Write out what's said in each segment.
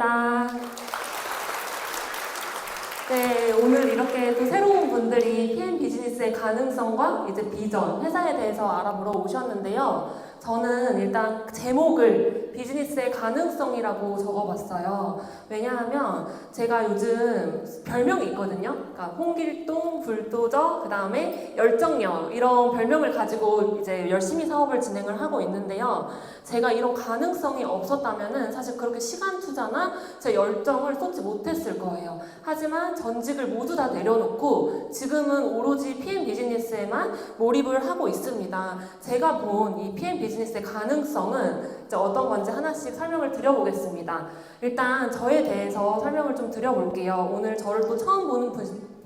반갑습니다. 네, 오늘 이렇게 또 새로운 분들이 PM 비즈니스의 가능성과 이제 비전, 회사에 대해서 알아보러 오셨는데요. 저는 일단 제목을 비즈니스의 가능성이라고 적어봤어요. 왜냐하면 제가 요즘 별명이 있거든요. 그러니까 홍길동, 불도저, 그 다음에 열정녀 이런 별명을 가지고 이제 열심히 사업을 진행을 하고 있는데요. 제가 이런 가능성이 없었다면은 사실 그렇게 시간 투자나 제 열정을 쏟지 못했을 거예요. 하지만 전직을 모두 다 내려놓고 지금은 오로지 PM 비즈니스에만 몰입을 하고 있습니다. 제가 본 이 PM 비즈니스의 가능성은 이제 어떤 건지 하나씩 설명을 드려보겠습니다. 일단 저에 대해서 설명을 좀 드려볼게요. 오늘 저를 또 처음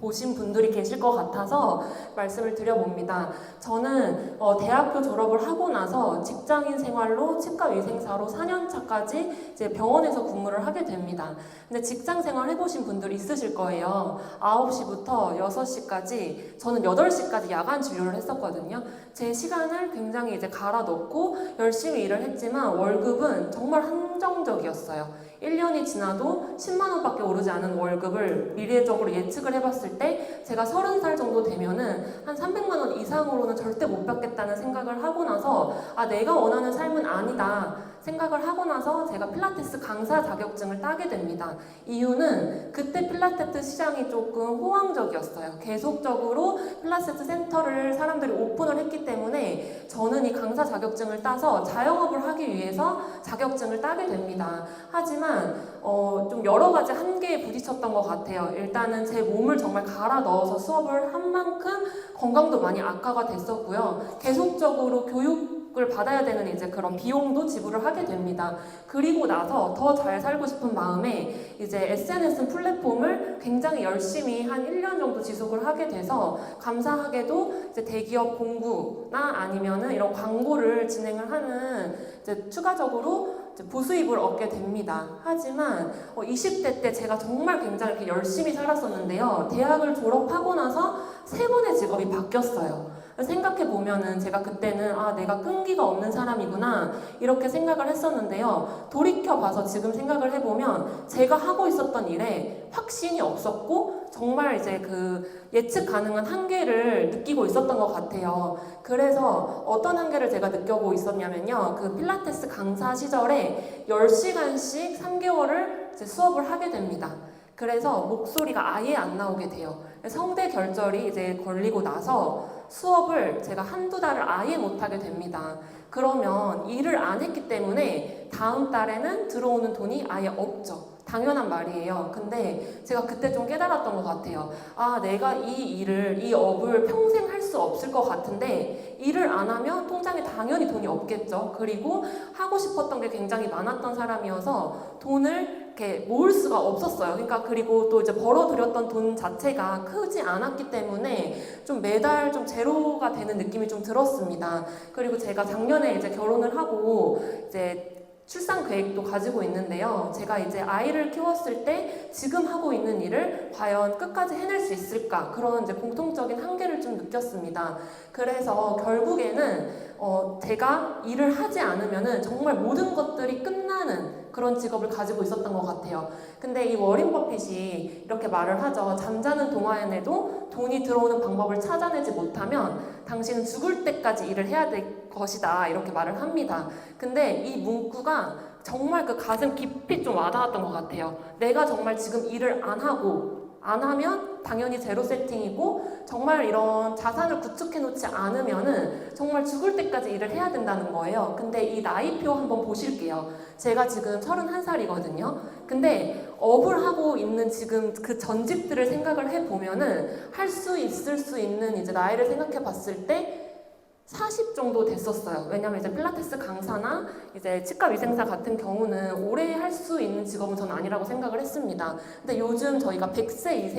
보신 분들이 계실 것 같아서 말씀을 드려봅니다. 저는 대학교 졸업을 하고 나서 직장인 생활로 치과위생사로 4년차까지 이제 병원에서 근무를 하게 됩니다. 근데 직장 생활 해보신 분들 있으실 거예요. 9시부터 6시까지, 저는 8시까지 야간 진료를 했었거든요. 제 시간을 굉장히 이제 갈아 넣고 열심히 일을 했지만 월급은 정말 한정적이었어요. 1년이 지나도 10만 원밖에 오르지 않은 월급을 미래적으로 예측을 해봤을 때 제가 30살 정도 되면은 한 300만 원 이상으로는 절대 못 받겠다는 생각을 하고 나서 내가 원하는 삶은 아니다 생각을 하고 나서 제가 필라테스 강사 자격증을 따게 됩니다. 이유는 그때 필라테스 시장이 조금 호황적이었어요. 계속적으로 필라테스 센터를 사람들이 오픈을 했기 때문에 저는 이 강사 자격증을 따서 자영업을 하기 위해서 자격증을 따게 됩니다. 하지만 좀 여러 가지 한계에 부딪혔던 것 같아요. 일단은 제 몸을 정말 갈아 넣어서 수업을 한 만큼 건강도 많이 악화가 됐었고요. 계속적으로 교육을 받아야 되는 이제 그런 비용도 지불을 하게 됩니다. 그리고 나서 더 잘 살고 싶은 마음에 이제 SNS 플랫폼을 굉장히 열심히 한 1년 정도 지속을 하게 돼서 감사하게도 이제 대기업 공구나 아니면은 이런 광고를 진행을 하는 이제 추가적으로 부수입을 얻게 됩니다. 하지만 20대 때 제가 정말 굉장히 이렇게 열심히 살았었는데요. 대학을 졸업하고 나서 3번의 직업이 바뀌었어요. 생각해보면은 제가 그때는 내가 끈기가 없는 사람이구나 이렇게 생각을 했었는데요. 돌이켜봐서 지금 생각을 해보면 제가 하고 있었던 일에 확신이 없었고 정말 이제 그 예측 가능한 한계를 느끼고 있었던 것 같아요. 그래서 어떤 한계를 제가 느껴보고 있었냐면요. 그 필라테스 강사 시절에 10시간씩 3개월을 이제 수업을 하게 됩니다. 그래서 목소리가 아예 안 나오게 돼요. 성대 결절이 이제 걸리고 나서 수업을 제가 한두 달을 아예 못하게 됩니다. 그러면 일을 안 했기 때문에 다음 달에는 들어오는 돈이 아예 없죠. 당연한 말이에요. 근데 제가 그때 좀 깨달았던 것 같아요. 내가 이 업을 평생 할 수 없을 것 같은데 일을 안 하면 통장에 당연히 돈이 없겠죠. 그리고 하고 싶었던 게 굉장히 많았던 사람이어서 돈을 이렇게 모을 수가 없었어요. 그러니까 그리고 또 이제 벌어들였던 돈 자체가 크지 않았기 때문에 좀 매달 좀 제로가 되는 느낌이 좀 들었습니다. 그리고 제가 작년에 이제 결혼을 하고 이제 출산 계획도 가지고 있는데요. 제가 이제 아이를 키웠을 때 지금 하고 있는 일을 과연 끝까지 해낼 수 있을까? 그런 이제 공통적인 한계를 좀 느꼈습니다. 그래서 결국에는 제가 일을 하지 않으면은 정말 모든 것들이 끝나는 그런 직업을 가지고 있었던 것 같아요. 근데 이 워렌 버핏이 이렇게 말을 하죠. 잠자는 동안에도 돈이 들어오는 방법을 찾아내지 못하면 당신은 죽을 때까지 일을 해야 될 것이다. 이렇게 말을 합니다. 근데 이 문구가 정말 그 가슴 깊이 좀 와닿았던 것 같아요. 내가 정말 지금 일을 안 하면 당연히 제로 세팅이고 정말 이런 자산을 구축해 놓지 않으면은 정말 죽을 때까지 일을 해야 된다는 거예요. 근데 이 나이표 한번 보실게요. 제가 지금 31살이거든요. 근데 업을 하고 있는 지금 그 전직들을 생각을 해보면은 할 수 있을 수 있는 이제 나이를 생각해 봤을 때 40 정도 됐었어요. 왜냐면 이제 필라테스 강사나 이제 치과 위생사 같은 경우는 오래 할 수 있는 직업은 전 아니라고 생각을 했습니다. 근데 요즘 저희가 100세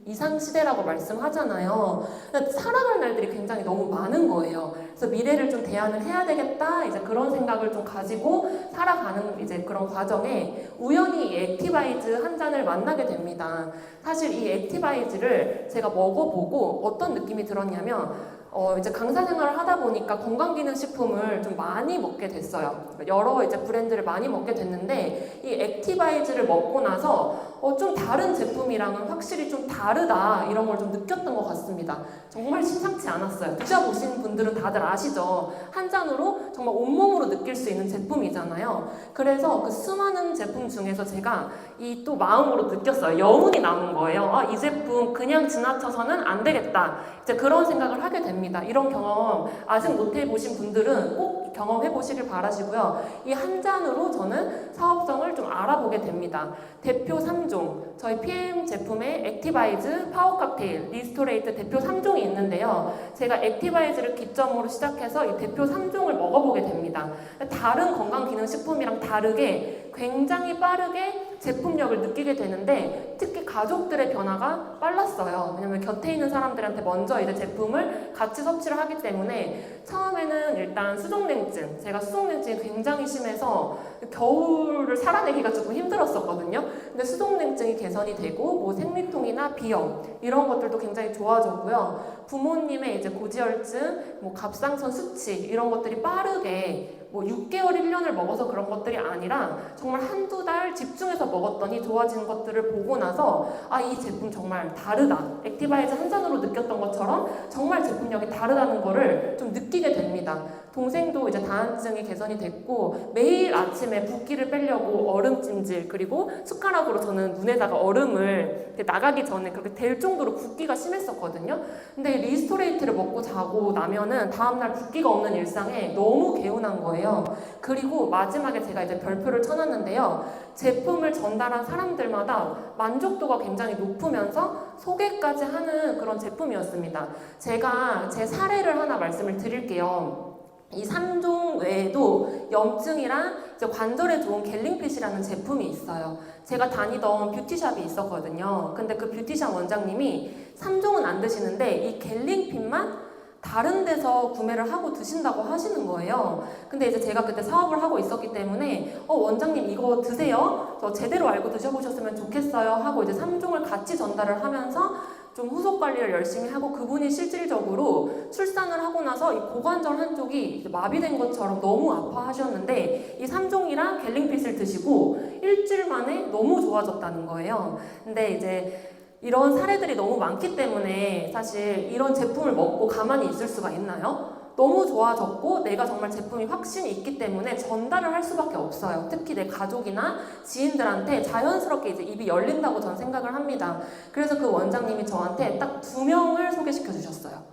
이상 시대라고 말씀하잖아요. 살아갈 날들이 굉장히 너무 많은 거예요. 그래서 미래를 좀 대안을 해야 되겠다, 이제 그런 생각을 좀 가지고 살아가는 이제 그런 과정에 우연히 이 액티바이즈 한 잔을 만나게 됩니다. 사실 이 액티바이즈를 제가 먹어보고 어떤 느낌이 들었냐면 이제 강사 생활을 하다 보니까 건강기능식품을 좀 많이 먹게 됐어요. 여러 이제 브랜드를 많이 먹게 됐는데 이 액티바이즈를 먹고 나서 좀 다른 제품이랑은 확실히 좀 다르다 이런 걸 좀 느꼈던 것 같습니다. 정말 심상치 않았어요. 드셔보신 분들은 다들 아시죠? 한 잔으로 정말 온몸으로 느낄 수 있는 제품이잖아요. 그래서 그 수많은 제품 중에서 제가 이 또 마음으로 느꼈어요. 여운이 남은 거예요. 이 제품 그냥 지나쳐서는 안 되겠다. 이제 그런 생각을 하게 됩니다. 이런 경험 아직 못 해보신 분들은 꼭 경험해 보시길 바라시고요. 이 한 잔으로 저는 사업성을 좀 알아보게 됩니다. 대표 3종, 저희 PM 제품의 액티바이즈, 파워 칵테일, 리스토레이트 대표 3종이 있는데요. 제가 액티바이즈를 기점으로 시작해서 이 대표 3종을 먹어보게 됩니다. 다른 건강기능식품이랑 다르게 굉장히 빠르게 제품력을 느끼게 되는데 특히 가족들의 변화가 빨랐어요. 왜냐면 곁에 있는 사람들한테 먼저 이제 제품을 같이 섭취를 하기 때문에 처음에는 일단 수족냉증, 제가 수족냉증이 굉장히 심해서 겨울을 살아내기가 조금 힘들었었거든요. 근데 수족냉증이 개선이 되고 뭐 생리통이나 비염 이런 것들도 굉장히 좋아졌고요. 부모님의 이제 고지혈증, 뭐 갑상선 수치 이런 것들이 빠르게 뭐 6개월, 1년을 먹어서 그런 것들이 아니라 정말 한두 달 집중해서 먹었더니 좋아진 것들을 보고 나서 이 제품 정말 다르다. 액티바이즈 한 잔으로 느꼈던 것처럼 정말 제품력이 다르다는 거를 좀 느끼게 됩니다. 동생도 이제 다한증이 개선이 됐고 매일 아침에 붓기를 빼려고 얼음 찜질 그리고 숟가락으로 저는 눈에다가 얼음을 나가기 전에 그렇게 될 정도로 붓기가 심했었거든요. 근데 리스토레이트를 먹고 자고 나면은 다음날 붓기가 없는 일상에 너무 개운한 거예요. 그리고 마지막에 제가 이제 별표를 쳐놨는데요. 제품을 전달한 사람들마다 만족도가 굉장히 높으면서 소개까지 하는 그런 제품이었습니다. 제가 제 사례를 하나 말씀을 드릴게요. 이 3종 외에도 염증이랑 이제 관절에 좋은 갤링핏이라는 제품이 있어요. 제가 다니던 뷰티샵이 있었거든요. 근데 그 뷰티샵 원장님이 3종은 안 드시는데 이 갤링핏만 다른 데서 구매를 하고 드신다고 하시는 거예요. 근데 이제 제가 그때 사업을 하고 있었기 때문에 원장님 이거 드세요. 저 제대로 알고 드셔보셨으면 좋겠어요 하고 이제 3종을 같이 전달을 하면서 좀 후속 관리를 열심히 하고 그분이 실질적으로 출산을 하고 나서 이 고관절 한쪽이 마비된 것처럼 너무 아파하셨는데 이 3종이랑 갤링핏을 드시고 일주일 만에 너무 좋아졌다는 거예요. 근데 이제 이런 사례들이 너무 많기 때문에 사실 이런 제품을 먹고 가만히 있을 수가 있나요? 너무 좋아졌고 내가 정말 제품이 확신이 있기 때문에 전달을 할 수밖에 없어요. 특히 내 가족이나 지인들한테 자연스럽게 이제 입이 열린다고 저는 생각을 합니다. 그래서 그 원장님이 저한테 딱 2명을 소개시켜 주셨어요.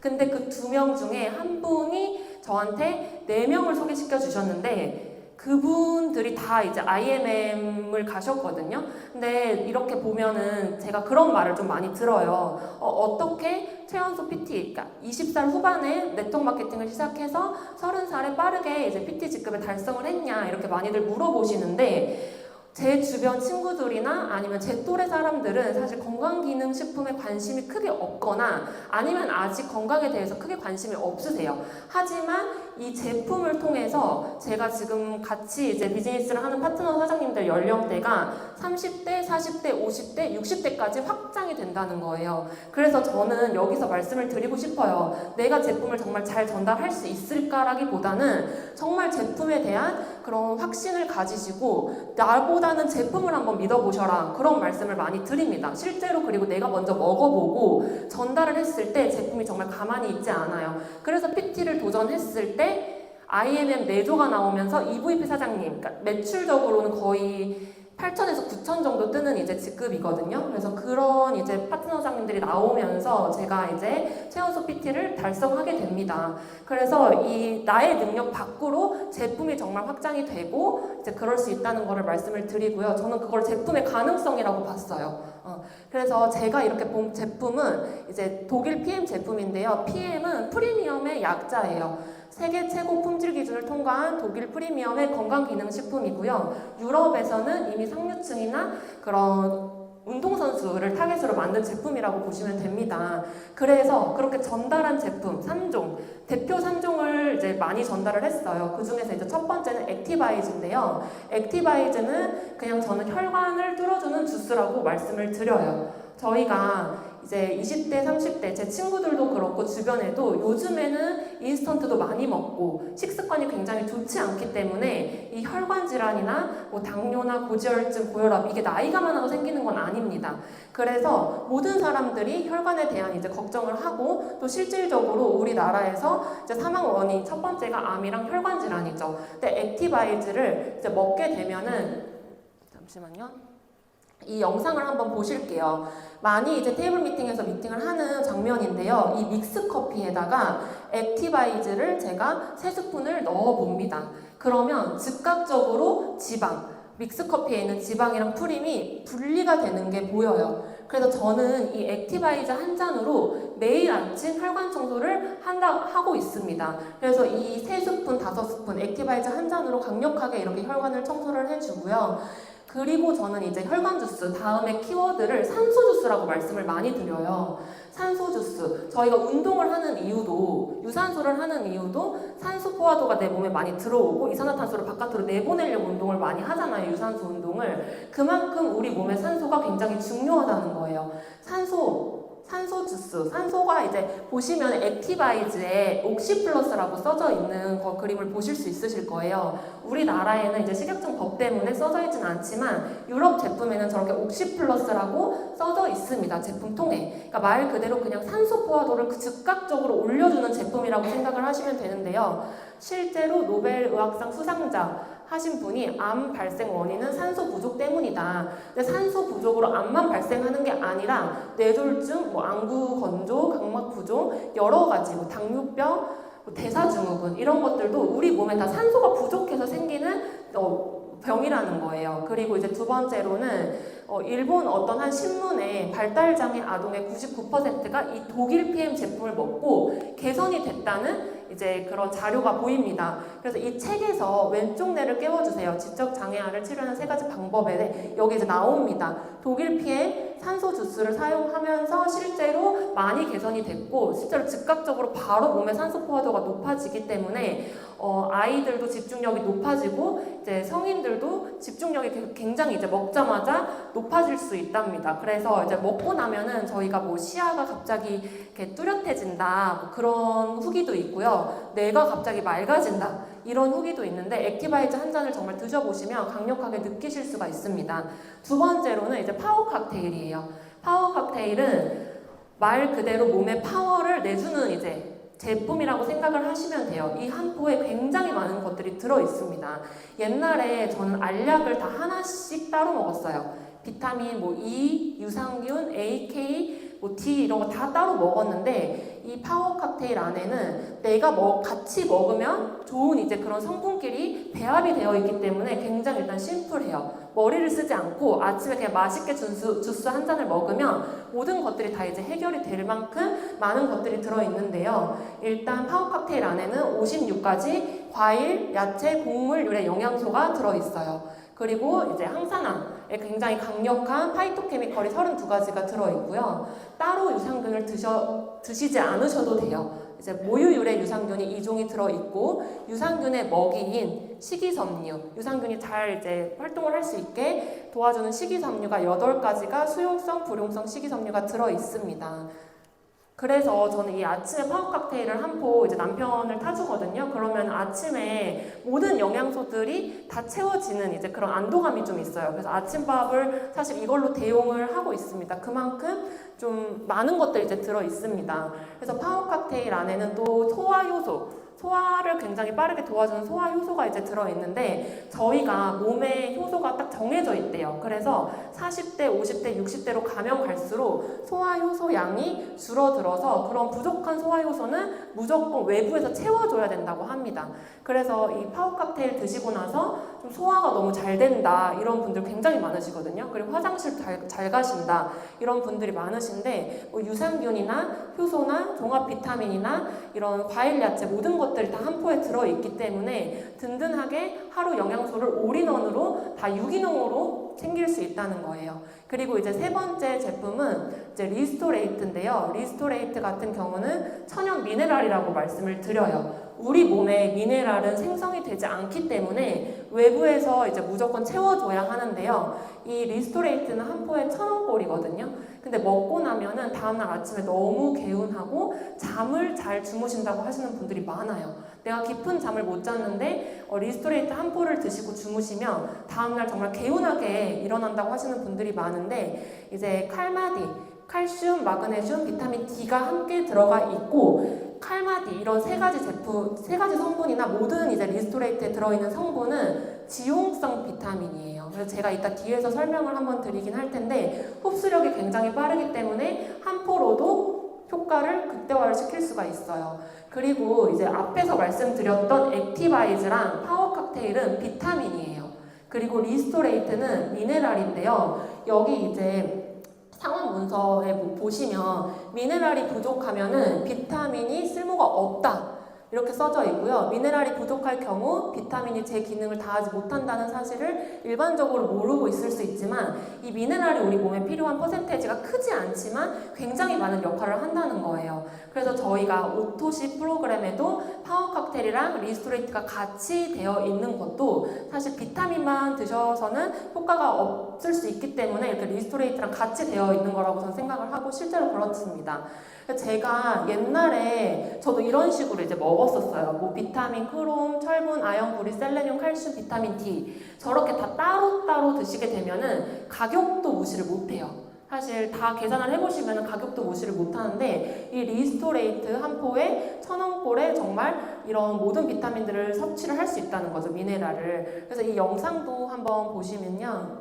근데 그 2명 중에 한 분이 저한테 4명을 소개시켜 주셨는데 그분들이 다 이제 IMM을 가셨거든요. 근데 이렇게 보면은 제가 그런 말을 좀 많이 들어요. 어떻게 최연소 PT, 그러니까 20살 후반에 네트워크 마케팅을 시작해서 30살에 빠르게 이제 PT 직급에 달성을 했냐 이렇게 많이들 물어보시는데 제 주변 친구들이나 아니면 제 또래 사람들은 사실 건강기능식품에 관심이 크게 없거나 아니면 아직 건강에 대해서 크게 관심이 없으세요. 하지만 이 제품을 통해서 제가 지금 같이 이제 비즈니스를 하는 파트너 사장님들 연령대가 30대, 40대, 50대, 60대까지 확장이 된다는 거예요. 그래서 저는 여기서 말씀을 드리고 싶어요. 내가 제품을 정말 잘 전달할 수 있을까라기보다는 정말 제품에 대한 그런 확신을 가지시고 나보다는 제품을 한번 믿어보셔라 그런 말씀을 많이 드립니다. 실제로 그리고 내가 먼저 먹어보고 전달을 했을 때 제품이 정말 가만히 있지 않아요. 그래서 PT를 도전했을 때 IMM 4조가 나오면서 EVP 사장님, 그러니까 매출적으로는 거의 8천에서 9천 정도 뜨는 이제 직급이거든요. 그래서 그런 이제 파트너 사장님들이 나오면서 제가 이제 최연소 PT를 달성하게 됩니다. 그래서 이 나의 능력 밖으로 제품이 정말 확장이 되고 이제 그럴 수 있다는 거를 말씀을 드리고요. 저는 그걸 제품의 가능성이라고 봤어요. 그래서 제가 이렇게 본 제품은 이제 독일 PM 제품인데요. PM은 프리미엄의 약자예요. 세계 최고 품질 기준을 통과한 독일 프리미엄의 건강기능식품이고요. 유럽에서는 이미 상류층이나 그런 운동선수를 타겟으로 만든 제품이라고 보시면 됩니다. 그래서 그렇게 전달한 제품 3종, 대표 3종을 이제 많이 전달을 했어요. 그 중에서 이제 첫 번째는 액티바이즈인데요. 액티바이즈는 그냥 저는 혈관을 뚫어주는 주스라고 말씀을 드려요. 저희가 이제 20대, 30대 제 친구들도 그렇고 주변에도 요즘에는 인스턴트도 많이 먹고 식습관이 굉장히 좋지 않기 때문에 이 혈관 질환이나 뭐 당뇨나 고지혈증, 고혈압 이게 나이가 많아서 생기는 건 아닙니다. 그래서 모든 사람들이 혈관에 대한 이제 걱정을 하고 또 실질적으로 우리나라에서 이제 사망 원인 첫 번째가 암이랑 혈관 질환이죠. 근데 액티바이즈를 이제 먹게 되면은 잠시만요. 이 영상을 한번 보실게요. 많이 이제 테이블 미팅에서 미팅을 하는 장면인데요. 이 믹스 커피에다가 액티바이즈를 제가 3스푼을 넣어 봅니다. 그러면 즉각적으로 지방, 믹스 커피에 있는 지방이랑 프림이 분리가 되는 게 보여요. 그래서 저는 이 액티바이즈 한 잔으로 매일 아침 혈관 청소를 하고 있습니다. 그래서 이 3스푼, 5스푼 액티바이즈 한 잔으로 강력하게 이렇게 혈관을 청소를 해주고요. 그리고 저는 이제 혈관 주스, 다음에 키워드를 산소 주스라고 말씀을 많이 드려요. 산소 주스. 저희가 운동을 하는 이유도, 유산소를 하는 이유도 산소 포화도가 내 몸에 많이 들어오고 이산화탄소를 바깥으로 내보내려고 운동을 많이 하잖아요. 유산소 운동을. 그만큼 우리 몸에 산소가 굉장히 중요하다는 거예요. 산소 주스. 산소가 이제 보시면 액티바이즈에 옥시플러스라고 써져 있는 거 그림을 보실 수 있으실 거예요. 우리나라에는 이제 식약청 법 때문에 써져 있진 않지만 유럽 제품에는 저렇게 옥시플러스라고 써져 있습니다. 제품통에. 그러니까 말 그대로 그냥 산소 포화도를 즉각적으로 올려주는 제품이라고 생각을 하시면 되는데요. 실제로 노벨 의학상 수상자 하신 분이 암 발생 원인은 산소 부족 때문이다. 근데 산소 부족으로 암만 발생하는 게 아니라 뇌졸중, 뭐 안구 건조, 각막 부종, 여러 가지 뭐 당뇨병, 뭐 대사증후군 이런 것들도 우리 몸에 다 산소가 부족해서 생기는 병이라는 거예요. 그리고 이제 두 번째로는 일본 어떤 한 신문에 발달장애 아동의 99%가 이 독일 PM 제품을 먹고 개선이 됐다는 이제 그런 자료가 보입니다. 그래서 이 책에서 왼쪽 뇌를 깨워주세요. 지적장애아를 치료하는 3가지 방법에 여기 이제 나옵니다. 독일 PM 산소 주스를 사용하면서 실제로 많이 개선이 됐고 실제로 즉각적으로 바로 몸의 산소 포화도가 높아지기 때문에 아이들도 집중력이 높아지고 이제 성인들도 집중력이 굉장히 이제 먹자마자 높아질 수 있답니다. 그래서 이제 먹고 나면은 저희가 뭐 시야가 갑자기 이렇게 뚜렷해진다 뭐 그런 후기도 있고요. 뇌가 갑자기 맑아진다 이런 후기도 있는데 액티바이즈 한 잔을 정말 드셔보시면 강력하게 느끼실 수가 있습니다. 두 번째로는 이제 파워 칵테일이에요. 파워 칵테일은 말 그대로 몸에 파워를 내주는 이제 제품이라고 생각을 하시면 돼요. 이 한 포에 굉장히 많은 것들이 들어 있습니다. 옛날에 저는 알약을 다 하나씩 따로 먹었어요. 비타민, 뭐 E, 유산균, AK, 뭐 D 이런 거 다 따로 먹었는데 이 파워 칵테일 안에는 내가 같이 먹으면 좋은 이제 그런 성분끼리 배합이 되어 있기 때문에 굉장히 일단 심플해요. 머리를 쓰지 않고 아침에 그냥 맛있게 주스 한 잔을 먹으면 모든 것들이 다 이제 해결이 될 만큼 많은 것들이 들어있는데요. 일단 파워 칵테일 안에는 56가지 과일, 야채, 곡물, 유래 영양소가 들어있어요. 그리고 이제 항산화에 굉장히 강력한 파이토케미컬이 32가지가 들어있고요. 따로 유산균을 드시지 않으셔도 돼요. 이제 모유유래 유산균이 2종이 들어있고 유산균의 먹이인 식이섬유, 유산균이 잘 이제 활동을 할 수 있게 도와주는 식이섬유가 8가지가 수용성, 불용성 식이섬유가 들어있습니다. 그래서 저는 이 아침에 파워 칵테일을 한 포 이제 남편을 타주거든요. 그러면 아침에 모든 영양소들이 다 채워지는 이제 그런 안도감이 좀 있어요. 그래서 아침밥을 사실 이걸로 대용을 하고 있습니다. 그만큼 좀 많은 것들이 이제 들어 있습니다. 그래서 파워 칵테일 안에는 또 소화 효소, 소화를 굉장히 빠르게 도와주는 소화 효소가 이제 들어있는데 저희가 몸에 효소가 딱 정해져 있대요. 그래서 40대, 50대, 60대로 가면 갈수록 소화 효소 양이 줄어들어서 그런 부족한 소화 효소는 무조건 외부에서 채워줘야 된다고 합니다. 그래서 이 파워 칵테일 드시고 나서 좀 소화가 너무 잘 된다 이런 분들 굉장히 많으시거든요. 그리고 화장실 잘 가신다 이런 분들이 많으신데 뭐 유산균이나 효소나 종합 비타민이나 이런 과일, 야채 모든 것들이 다 한 포에 들어있기 때문에 든든하게 하루 영양소를 올인원으로 다 유기농으로 챙길 수 있다는 거예요. 그리고 이제 세 번째 제품은 이제 리스토레이트인데요. 리스토레이트 같은 경우는 천연 미네랄이라고 말씀을 드려요. 우리 몸에 미네랄은 생성이 되지 않기 때문에 외부에서 이제 무조건 채워줘야 하는데요. 이 리스토레이트는 한 포에 1,000원꼴이거든요. 근데 먹고 나면은 다음날 아침에 너무 개운하고 잠을 잘 주무신다고 하시는 분들이 많아요. 내가 깊은 잠을 못 잤는데 리스토레이트 한 포를 드시고 주무시면 다음날 정말 개운하게 일어난다고 하시는 분들이 많은데, 이제 칼마디, 칼슘, 마그네슘, 비타민 D가 함께 들어가 있고, 칼마디 이런 세 가지 성분이나 모든 이제 리스토레이트에 들어있는 성분은 지용성 비타민이에요. 그래서 제가 이따 뒤에서 설명을 한번 드리긴 할 텐데, 흡수력이 굉장히 빠르기 때문에 한 포로도 효과를 극대화를 시킬 수가 있어요. 그리고 이제 앞에서 말씀드렸던 액티바이즈랑 파워 칵테일은 비타민이에요. 그리고 리스토레이트는 미네랄인데요. 여기 이제 상원 문서에 보시면 미네랄이 부족하면은 비타민이 쓸모가 없다 이렇게 써져 있고요. 미네랄이 부족할 경우 비타민이 제 기능을 다하지 못한다는 사실을 일반적으로 모르고 있을 수 있지만, 이 미네랄이 우리 몸에 필요한 퍼센테이지가 크지 않지만 굉장히 많은 역할을 한다는 거예요. 그래서 저희가 오토시 프로그램에도 파워 칵테일이랑 리스토레이트가 같이 되어 있는 것도 사실 비타민만 드셔서는 효과가 없을 수 있기 때문에 이렇게 리스토레이트랑 같이 되어 있는 거라고 저는 생각을 하고 실제로 그렇습니다. 제가 옛날에 저도 이런 식으로 이제 먹었었어요. 뭐 비타민, 크롬, 철분, 아연, 구리, 셀레늄, 칼슘, 비타민 D 저렇게 다 따로따로 드시게 되면은 가격도 무시를 못해요. 사실 다 계산을 해보시면 가격도 무시를 못하는데, 이 리스토레이트 한 포에 1,000원꼴에 정말 이런 모든 비타민들을 섭취를 할 수 있다는 거죠, 미네랄을. 그래서 이 영상도 한번 보시면요,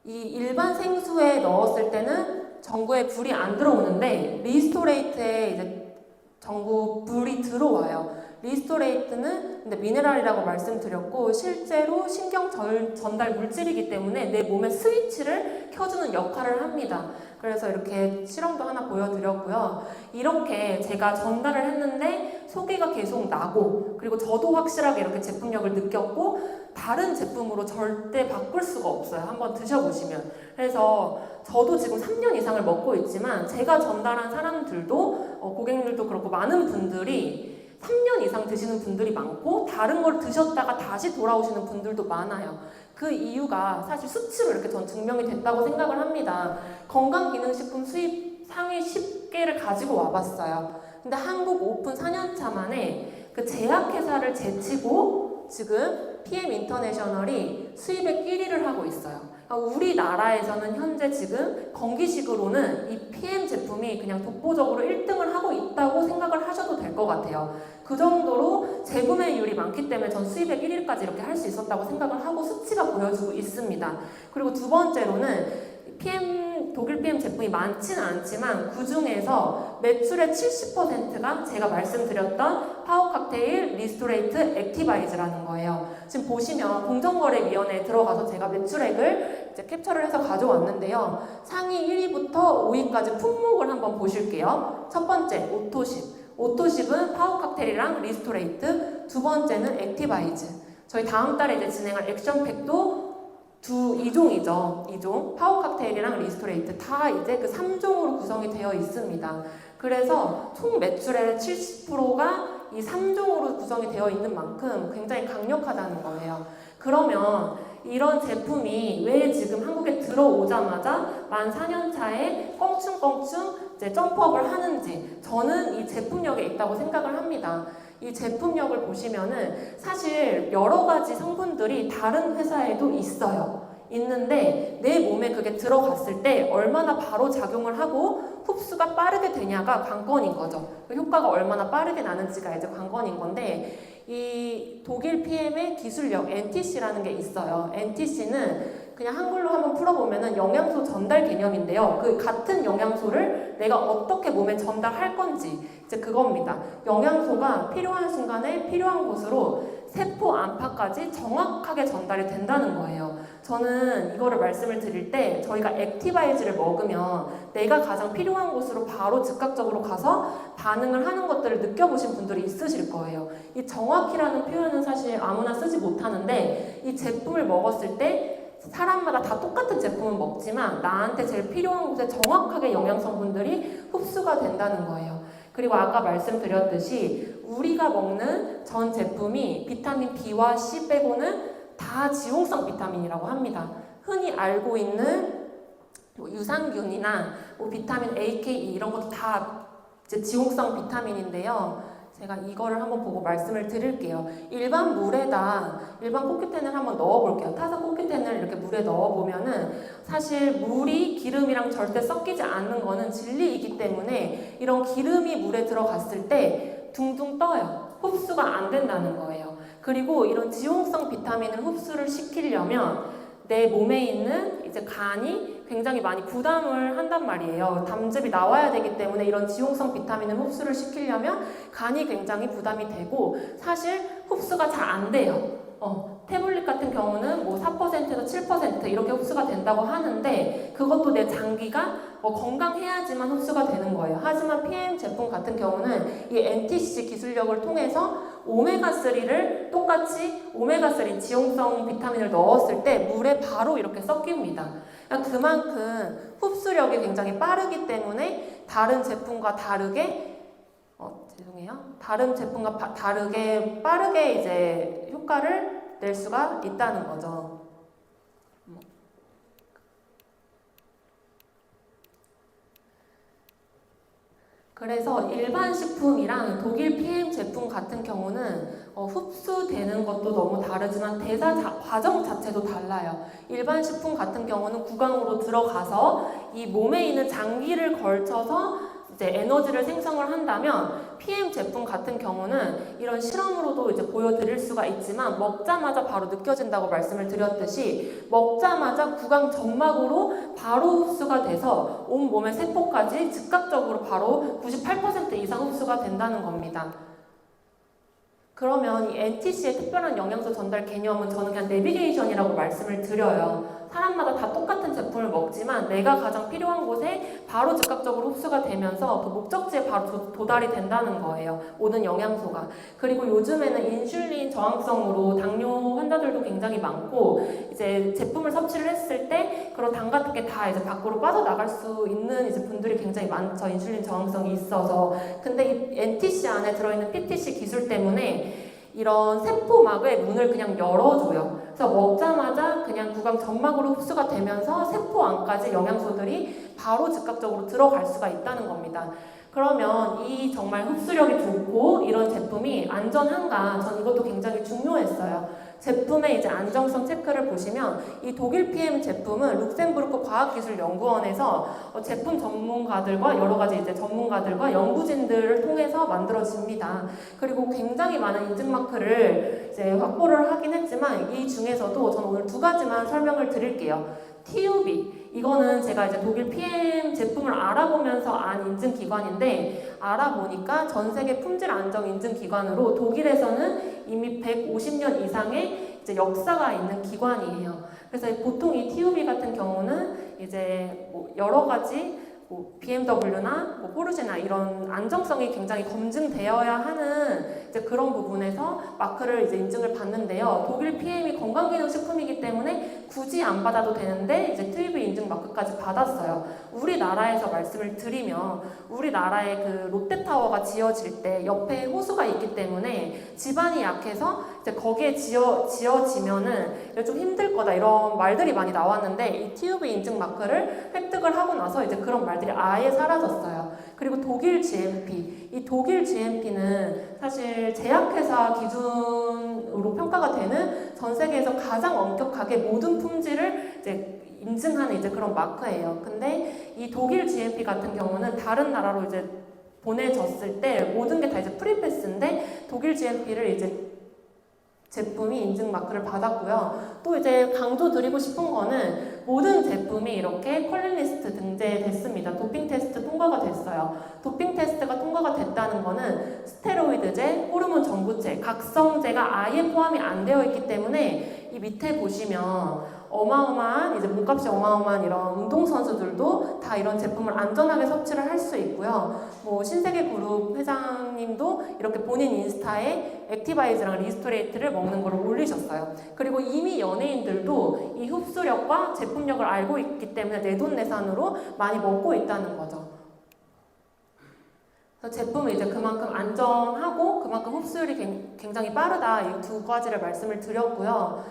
이 일반 생수에 넣었을 때는 전구에 불이 안 들어오는데 리스토레이트에 이제 전구 불이 들어와요. 리스토레이트는 근데 미네랄이라고 말씀드렸고 실제로 신경 전달 물질이기 때문에 내 몸의 스위치를 켜주는 역할을 합니다. 그래서 이렇게 실험도 하나 보여드렸고요. 이렇게 제가 전달을 했는데 소리가 계속 나고, 그리고 저도 확실하게 이렇게 제품력을 느꼈고 다른 제품으로 절대 바꿀 수가 없어요. 한번 드셔보시면. 그래서 저도 지금 3년 이상을 먹고 있지만 제가 전달한 사람들도 고객님들도 그렇고 많은 분들이 3년 이상 드시는 분들이 많고 다른 걸 드셨다가 다시 돌아오시는 분들도 많아요. 그 이유가 사실 수치로 이렇게 전 증명이 됐다고 생각을 합니다. 건강기능식품 수입 상위 10개를 가지고 와봤어요. 근데 한국 오픈 4년차 만에 그 제약회사를 제치고 지금 PM 인터내셔널이 수입액 1위를 하고 있어요. 우리나라에서는 현재 지금 건기식으로는 이 PM 제품이 그냥 독보적으로 1등을 하고 있다고 생각을 하셔도 될 것 같아요. 그 정도로 재구매율이 많기 때문에 전 수입액 1위까지 이렇게 할 수 있었다고 생각을 하고 수치가 보여주고 있습니다. 그리고 두 번째로는 독일 PM 제품이 많지는 않지만 그 중에서 매출의 70%가 제가 말씀드렸던 파워 칵테일, 리스토레이트, 액티바이즈라는 거예요. 지금 보시면 공정거래위원회에 들어가서 제가 매출액을 이제 캡처를 해서 가져왔는데요. 상위 1위부터 5위까지 품목을 한번 보실게요. 첫 번째, 오토십. 오토십은 파워 칵테일이랑 리스토레이트, 두 번째는 액티바이즈. 저희 다음 달에 이제 진행할 액션팩도 2종이죠. 2종. 파워 칵테일이랑 리스토레이트 다 이제 그 3종으로 구성이 되어 있습니다. 그래서 총 매출의 70%가 이 3종으로 구성이 되어 있는 만큼 굉장히 강력하다는 거예요. 그러면 이런 제품이 왜 지금 한국에 들어오자마자 만 4년 차에 껑충껑충 이제 점프업을 하는지, 저는 이 제품력에 있다고 생각을 합니다. 이 제품력을 보시면은 사실 여러 가지 성분들이 다른 회사에도 있는데 내 몸에 그게 들어갔을 때 얼마나 바로 작용을 하고 흡수가 빠르게 되냐가 관건인 거죠. 그 효과가 얼마나 빠르게 나는지가 이제 관건인 건데, 이 독일 PM의 기술력 NTC라는 게 있어요. NTC는 그냥 한글로 한번 풀어보면은 영양소 전달 개념인데요. 그 같은 영양소를 내가 어떻게 몸에 전달할 건지 이제 그겁니다. 영양소가 필요한 순간에 필요한 곳으로 세포 안팎까지 정확하게 전달이 된다는 거예요. 저는 이거를 말씀을 드릴 때 저희가 액티바이즈를 먹으면 내가 가장 필요한 곳으로 바로 즉각적으로 가서 반응을 하는 것들을 느껴보신 분들이 있으실 거예요. 이 정확히라는 표현은 사실 아무나 쓰지 못하는데 이 제품을 먹었을 때 사람마다 다 똑같은 제품을 먹지만 나한테 제일 필요한 곳에 정확하게 영양성분들이 흡수가 된다는 거예요. 그리고 아까 말씀드렸듯이 우리가 먹는 전 제품이 비타민 B와 C 빼고는 다 지용성 비타민이라고 합니다. 흔히 알고 있는 유산균이나 비타민 A, K, E 이런 것도 다 이제 지용성 비타민인데요. 제가 이거를 한번 보고 말씀을 드릴게요. 일반 물에다 일반 코큐텐을 한번 넣어볼게요. 타사 코큐텐을 이렇게 물에 넣어보면은 사실 물이 기름이랑 절대 섞이지 않는 거는 진리이기 때문에 이런 기름이 물에 들어갔을 때 둥둥 떠요. 흡수가 안 된다는 거예요. 그리고 이런 지용성 비타민을 흡수를 시키려면 내 몸에 있는 이제 간이 굉장히 많이 부담을 한단 말이에요. 담즙이 나와야 되기 때문에 이런 지용성 비타민을 흡수를 시키려면 간이 굉장히 부담이 되고 사실 흡수가 잘 안 돼요. 태블릿 같은 경우는 4%에서 7% 이렇게 흡수가 된다고 하는데 그것도 내 장기가 건강해야지만 흡수가 되는 거예요. 하지만 PM 제품 같은 경우는 이 NTC 기술력을 통해서 오메가3를 똑같이 오메가3 지용성 비타민을 넣었을 때 물에 바로 이렇게 섞입니다. 그만큼 흡수력이 굉장히 빠르기 때문에 다른 제품과 다르게 다른 제품과 다르게 빠르게 이제 효과를 낼 수가 있다는 거죠. 그래서 일반 식품이랑 독일 PM 제품 같은 경우는 흡수되는 것도 너무 다르지만 대사 과정 자체도 달라요. 일반 식품 같은 경우는 구강으로 들어가서 이 몸에 있는 장기를 걸쳐서 이제 에너지를 생성을 한다면 PM 제품 같은 경우는 이런 실험으로도 이제 보여드릴 수가 있지만 먹자마자 바로 느껴진다고 말씀을 드렸듯이 먹자마자 구강 점막으로 바로 흡수가 돼서 온 몸의 세포까지 즉각적으로 바로 98% 이상 흡수가 된다는 겁니다. 그러면 이 NTC의 특별한 영양소 전달 개념은 저는 그냥 내비게이션이라고 말씀을 드려요. 사람마다 다 똑같은 제품을 먹지만 내가 가장 필요한 곳에 바로 즉각적으로 흡수가 되면서 그 목적지에 바로 도달이 된다는 거예요. 모든 영양소가. 그리고 요즘에는 인슐린 저항성으로 당뇨 환자들도 굉장히 많고 이제 제품을 섭취를 했을 때 그런 당 같은 게 다 이제 밖으로 빠져나갈 수 있는 이제 분들이 굉장히 많죠. 인슐린 저항성이 있어서. 근데 이 NTC 안에 들어있는 PTC 기술 때문에 이런 세포막의 문을 그냥 열어줘요. 그래서 먹자마자 그냥 구강 점막으로 흡수가 되면서 세포 안까지 영양소들이 바로 즉각적으로 들어갈 수가 있다는 겁니다. 그러면 이 정말 흡수력이 좋고 이런 제품이 안전한가? 전 이것도 굉장히 중요했어요. 제품의 이제 안정성 체크를 보시면 이 독일 PM 제품은 룩셈부르크 과학기술연구원에서 제품 전문가들과 여러 가지 이제 전문가들과 연구진들을 통해서 만들어집니다. 그리고 굉장히 많은 인증 마크를 이제 확보를 하긴 했지만 이 중에서도 저는 오늘 2가지만 설명을 드릴게요. TUB 이거는 제가 이제 독일 PM 제품을 알아보면서 안 인증 기관인데 알아보니까 전 세계 품질 안정 인증 기관으로 독일에서는 이미 150년 이상의 이제 역사가 있는 기관이에요. 그래서 보통 이 TUB 같은 경우는 이제 여러 가지 BMW나 포르쉐나 이런 안정성이 굉장히 검증되어야 하는 이제 그런 부분에서 마크를 이제 인증을 받는데요. 독일 PM이 건강기능식품이기 때문에 굳이 안 받아도 되는데 이제 TUB 인증 마크까지 받았어요. 우리나라에서 말씀을 드리면 우리나라에 그 롯데타워가 지어질 때 옆에 호수가 있기 때문에 지반이 약해서 이제 거기에 지어지면은 좀 힘들 거다 이런 말들이 많이 나왔는데 이 TUB 인증 마크를 획득을 하고 나서 이제 그런 말들이 아예 사라졌어요. 그리고 독일 GMP, 이 독일 GMP는 사실 제약회사 기준으로 평가가 되는 전 세계에서 가장 엄격하게 모든 품질을 이제 인증하는 이제 그런 마크예요. 근데 이 독일 GMP 같은 경우는 다른 나라로 이제 보내졌을 때 모든 게 다 이제 프리패스인데 독일 GMP를 이제 제품이 인증 마크를 받았고요. 또 이제 강조드리고 싶은 거는 모든 제품이 이렇게 컬링리스트 등재됐습니다. 도핑 테스트 통과가 됐어요. 도핑 테스트가 통과가 됐다는 거는 스테로이드제, 호르몬 전구체, 각성제가 아예 포함이 안 되어 있기 때문에 이 밑에 보시면 어마어마한 이제 몸값이 어마어마한 이런 운동선수들도 다 이런 제품을 안전하게 섭취를 할 수 있고요. 뭐 신세계그룹 회장님도 이렇게 본인 인스타에 액티바이즈랑 리스토레이트를 먹는 걸 올리셨어요. 그리고 이미 연예인들도 이 흡수력과 제품력을 알고 있기 때문에 내돈내산으로 많이 먹고 있다는 거죠. 제품은 이제 그만큼 안전하고 그만큼 흡수율이 굉장히 빠르다, 이 두 가지를 말씀을 드렸고요.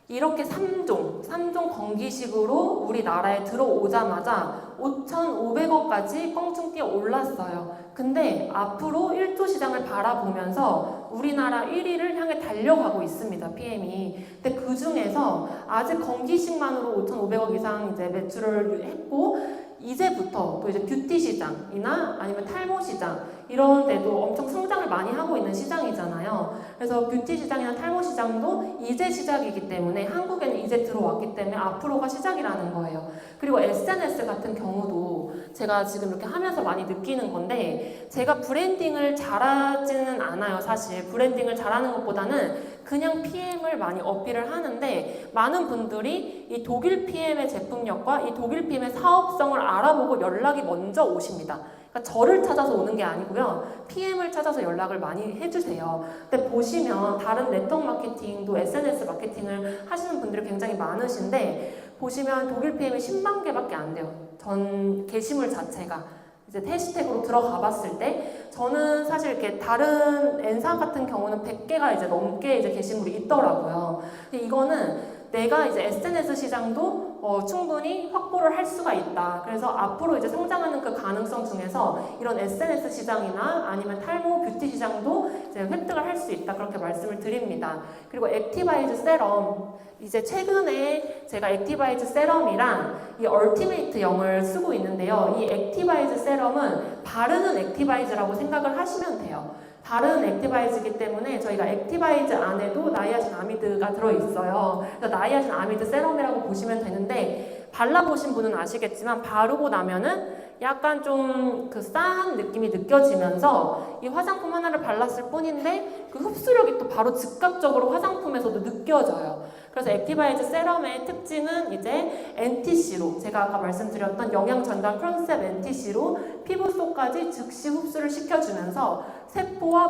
이렇게 3종 건기식으로 우리나라에 들어오자마자 5,500억까지 껑충 뛰어 올랐어요. 근데 앞으로 1조 시장을 바라보면서 우리나라 1위를 향해 달려가고 있습니다, PM이. 근데 그 중에서 아직 건기식만으로 5,500억 이상 이제 매출을 했고, 이제부터 또 이제 뷰티 시장이나 아니면 탈모 시장 이런 데도 엄청 성장을 많이 하고 있는 시장이잖아요. 그래서 뷰티 시장이나 탈모 시장도 이제 시작이기 때문에, 한국에는 이제 들어왔기 때문에 앞으로가 시작이라는 거예요. 그리고 SNS 같은 경우도 제가 지금 이렇게 하면서 많이 느끼는 건데, 제가 브랜딩을 잘하지는 않아요. 사실 브랜딩을 잘하는 것보다는 그냥 PM을 많이 어필을 하는데, 많은 분들이 이 독일 PM의 제품력과 이 독일 PM의 사업성을 알아보고 연락이 먼저 오십니다. 그러니까 저를 찾아서 오는 게 아니고요, PM을 찾아서 연락을 많이 해주세요. 근데 보시면 다른 네트워크 마케팅도 SNS 마케팅을 하시는 분들이 굉장히 많으신데, 보시면 독일 PM이 10만 개밖에 안 돼요. 전 게시물 자체가. 이제 해시태그로 들어가 봤을 때, 저는 사실 이렇게 다른 N사 같은 경우는 100개가 이제 넘게 이제 게시물이 있더라고요. 근데 이거는 내가 이제 SNS 시장도 충분히 확보를 할 수가 있다. 그래서 앞으로 이제 성장하는 그 가능성 중에서 이런 SNS 시장이나 아니면 탈모 뷰티 시장도 이제 획득을 할 수 있다. 그렇게 말씀을 드립니다. 그리고 액티바이즈 세럼. 이제 최근에 제가 액티바이즈 세럼이랑 이 얼티메이트 0을 쓰고 있는데요. 이 액티바이즈 세럼은 바르는 액티바이즈라고 생각을 하시면 돼요. 바르는 액티바이즈이기 때문에 저희가 액티바이즈 안에도 나이아신 아미드가 들어있어요. 그래서 나이아신 아미드 세럼이라고 보시면 되는데, 발라보신 분은 아시겠지만 바르고 나면은 약간 좀 그 싸한 느낌이 느껴지면서 이 화장품 하나를 발랐을 뿐인데 그 흡수력이 또 바로 즉각적으로 화장품에서도 느껴져요. 그래서 액티바이즈 세럼의 특징은 이제 NTC로, 제가 아까 말씀드렸던 영양 전달 컨셉 NTC로 피부 속까지 즉시 흡수를 시켜주면서 세포와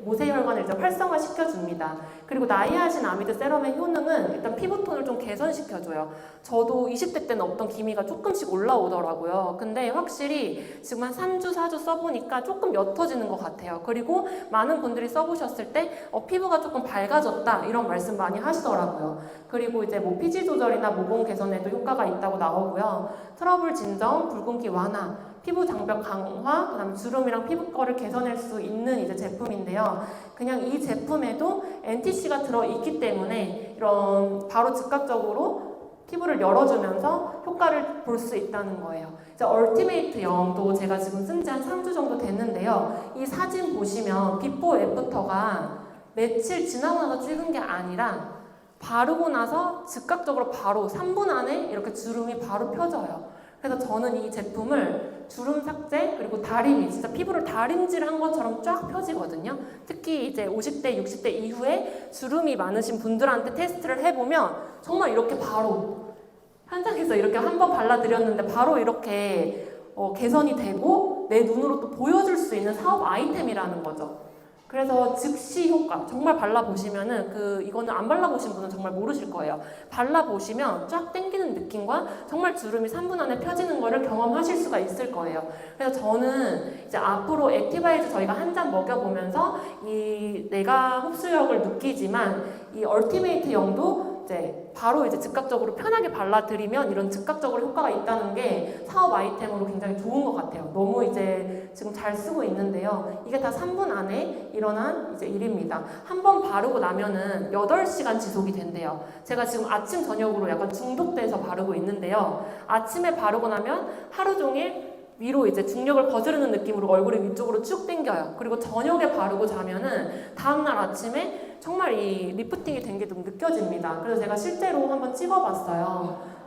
모세혈관을 이제 활성화시켜줍니다. 그리고 나이아신 아미드 세럼의 효능은 일단 피부톤을 좀 개선시켜줘요. 저도 20대 때는 없던 기미가 조금씩 올라오더라고요. 근데 확실히 지금 한 3주, 4주 써보니까 조금 옅어지는 것 같아요. 그리고 많은 분들이 써보셨을 때 피부가 조금 밝아졌다, 이런 말씀 많이 하시더라고요. 그리고 이제 뭐 피지 조절이나 모공 개선에도 효과가 있다고 나오고요. 트러블 진정, 붉은기 완화, 피부 장벽 강화, 그다음에 주름이랑 피부결을 개선할 수 있는 이제 제품인데요. 그냥 이 제품에도 NTC가 들어있기 때문에 이런 바로 즉각적으로 피부를 열어주면서 효과를 볼 수 있다는 거예요. 이제 얼티메이트 0도 제가 지금 쓴 지 한 3주 정도 됐는데요. 이 사진 보시면 비포 애프터가 며칠 지나고 나서 찍은 게 아니라 바르고 나서 즉각적으로 바로 3분 안에 이렇게 주름이 바로 펴져요. 그래서 저는 이 제품을 주름 삭제, 그리고 다림이, 진짜 피부를 다림질한 것처럼 쫙 펴지거든요. 특히 이제 50대, 60대 이후에 주름이 많으신 분들한테 테스트를 해보면 정말 이렇게 바로 현장에서 이렇게 한번 발라드렸는데 바로 이렇게 개선이 되고 내 눈으로 또 보여줄 수 있는 사업 아이템이라는 거죠. 그래서 즉시 효과, 정말 발라보시면은 이거는 안 발라보신 분은 정말 모르실 거예요. 발라보시면 쫙 당기는 느낌과 정말 주름이 3분 안에 펴지는 거를 경험하실 수가 있을 거예요. 그래서 저는 이제 앞으로 액티바이즈 저희가 한 잔 먹여보면서 이 내가 흡수력을 느끼지만 이 얼티메이트 0도 이제 바로 이제 즉각적으로 편하게 발라드리면 이런 즉각적으로 효과가 있다는 게 사업 아이템으로 굉장히 좋은 것 같아요. 너무 이제 지금 잘 쓰고 있는데요. 이게 다 3분 안에 일어난 이제 일입니다. 한 번 바르고 나면은 8시간 지속이 된대요. 제가 지금 아침 저녁으로 약간 중독돼서 바르고 있는데요. 아침에 바르고 나면 하루 종일 위로 이제 중력을 거스르는 느낌으로 얼굴이 위쪽으로 쭉 당겨요. 그리고 저녁에 바르고 자면은 다음날 아침에 정말 이 리프팅이 된 게 좀 느껴집니다. 그래서 제가 실제로 한번 찍어봤어요.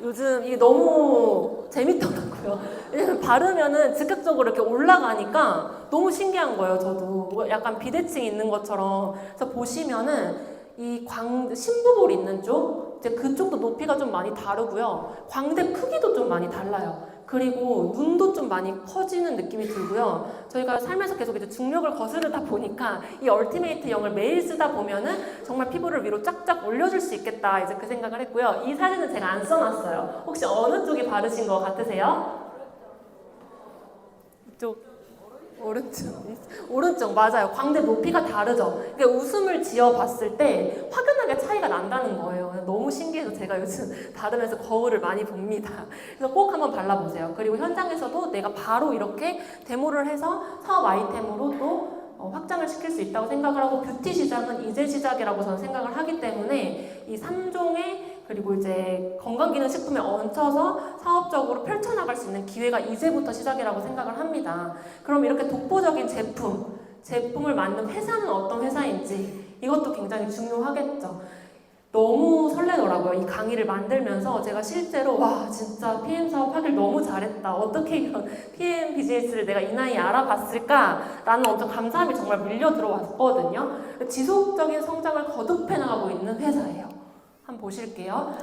요즘 이게 너무 재밌더라고요. 왜냐면 바르면은 즉각적으로 이렇게 올라가니까 너무 신기한 거예요, 저도. 약간 비대칭이 있는 것처럼. 그래서 보시면은 이 심부볼 있는 쪽, 이제 그쪽도 높이가 좀 많이 다르고요. 광대 크기도 좀 많이 달라요. 그리고 눈도 좀 많이 커지는 느낌이 들고요. 저희가 살면서 계속 이제 중력을 거스르다 보니까 이 얼티메이트 0을 매일 쓰다 보면은 정말 피부를 위로 쫙쫙 올려줄 수 있겠다, 이제 그 생각을 했고요. 이 사진은 제가 안 써놨어요. 혹시 어느 쪽이 바르신 것 같으세요? 이쪽. 오른쪽 맞아요. 광대 높이가 다르죠. 그러니까 웃음을 지어봤을 때 확연하게 차이가 난다는 거예요. 너무 신기해서 제가 요즘 바르면서 거울을 많이 봅니다. 그래서 꼭 한번 발라보세요. 그리고 현장에서도 내가 바로 이렇게 데모를 해서 사업 아이템으로 또 확장을 시킬 수 있다고 생각을 하고, 뷰티 시장은 이제 시작이라고 저는 생각을 하기 때문에 이 3종의 그리고 이제 건강기능식품에 얹혀서 사업적으로 펼쳐나갈 수 있는 기회가 이제부터 시작이라고 생각을 합니다. 그럼 이렇게 독보적인 제품을 만든 회사는 어떤 회사인지, 이것도 굉장히 중요하겠죠. 너무 설레더라고요. 이 강의를 만들면서 제가 실제로 와, 진짜 PM 사업 하길 너무 잘했다. 어떻게 이런 PM 비즈니스를 내가 이 나이에 알아봤을까라는 엄청 감사함이 정말 밀려 들어왔거든요. 지속적인 성장을 거듭해 나가고 있는 회사예요. 한번 보실게요.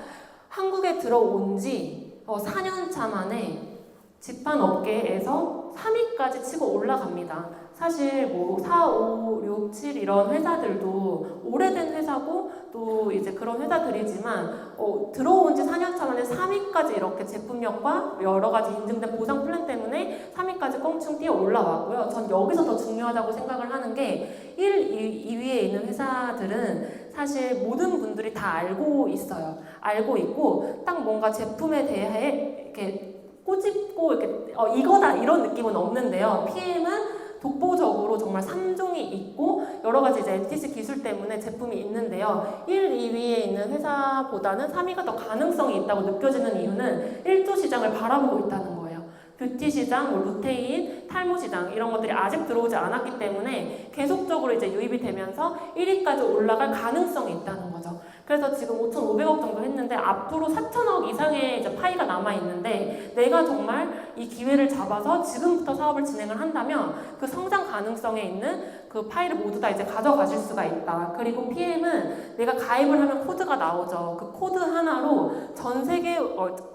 한국에 들어온 지 4년 차 만에 집판업계에서 3위까지 치고 올라갑니다. 사실 뭐 4, 5, 6, 7 이런 회사들도 오래된 회사고 또 이제 그런 회사들이지만 들어온 지 4년 차 만에 3위까지 이렇게 제품력과 여러 가지 인증된 보상 플랜 때문에 3위까지 껑충 뛰어 올라왔고요. 전 여기서 더 중요하다고 생각을 하는 게 1, 2위에 있는 회사들은 사실 모든 분들이 다 알고 있어요. 알고 있고 딱 뭔가 제품에 대해 이렇게 꼬집고 이렇게 이거다 이런 느낌은 없는데요. PM은 독보적으로 정말 3종이 있고 여러 가지 이제 LTC 기술 때문에 제품이 있는데요. 1, 2위에 있는 회사보다는 3위가 더 가능성이 있다고 느껴지는 이유는 1조 시장을 바라보고 있다는 거예요. 뷰티 시장, 루테인, 탈모 시장 이런 것들이 아직 들어오지 않았기 때문에 계속적으로 이제 유입이 되면서 1위까지 올라갈 가능성이 있다는 거죠. 그래서 지금 5,500억 정도 했는데 앞으로 4,000억 이상의 이제 파이가 남아 있는데, 내가 정말 이 기회를 잡아서 지금부터 사업을 진행을 한다면 그 성장 가능성에 있는 그 파이를 모두 다 이제 가져가실 수가 있다. 그리고 PM은 내가 가입을 하면 코드가 나오죠. 그 코드 하나로 전 세계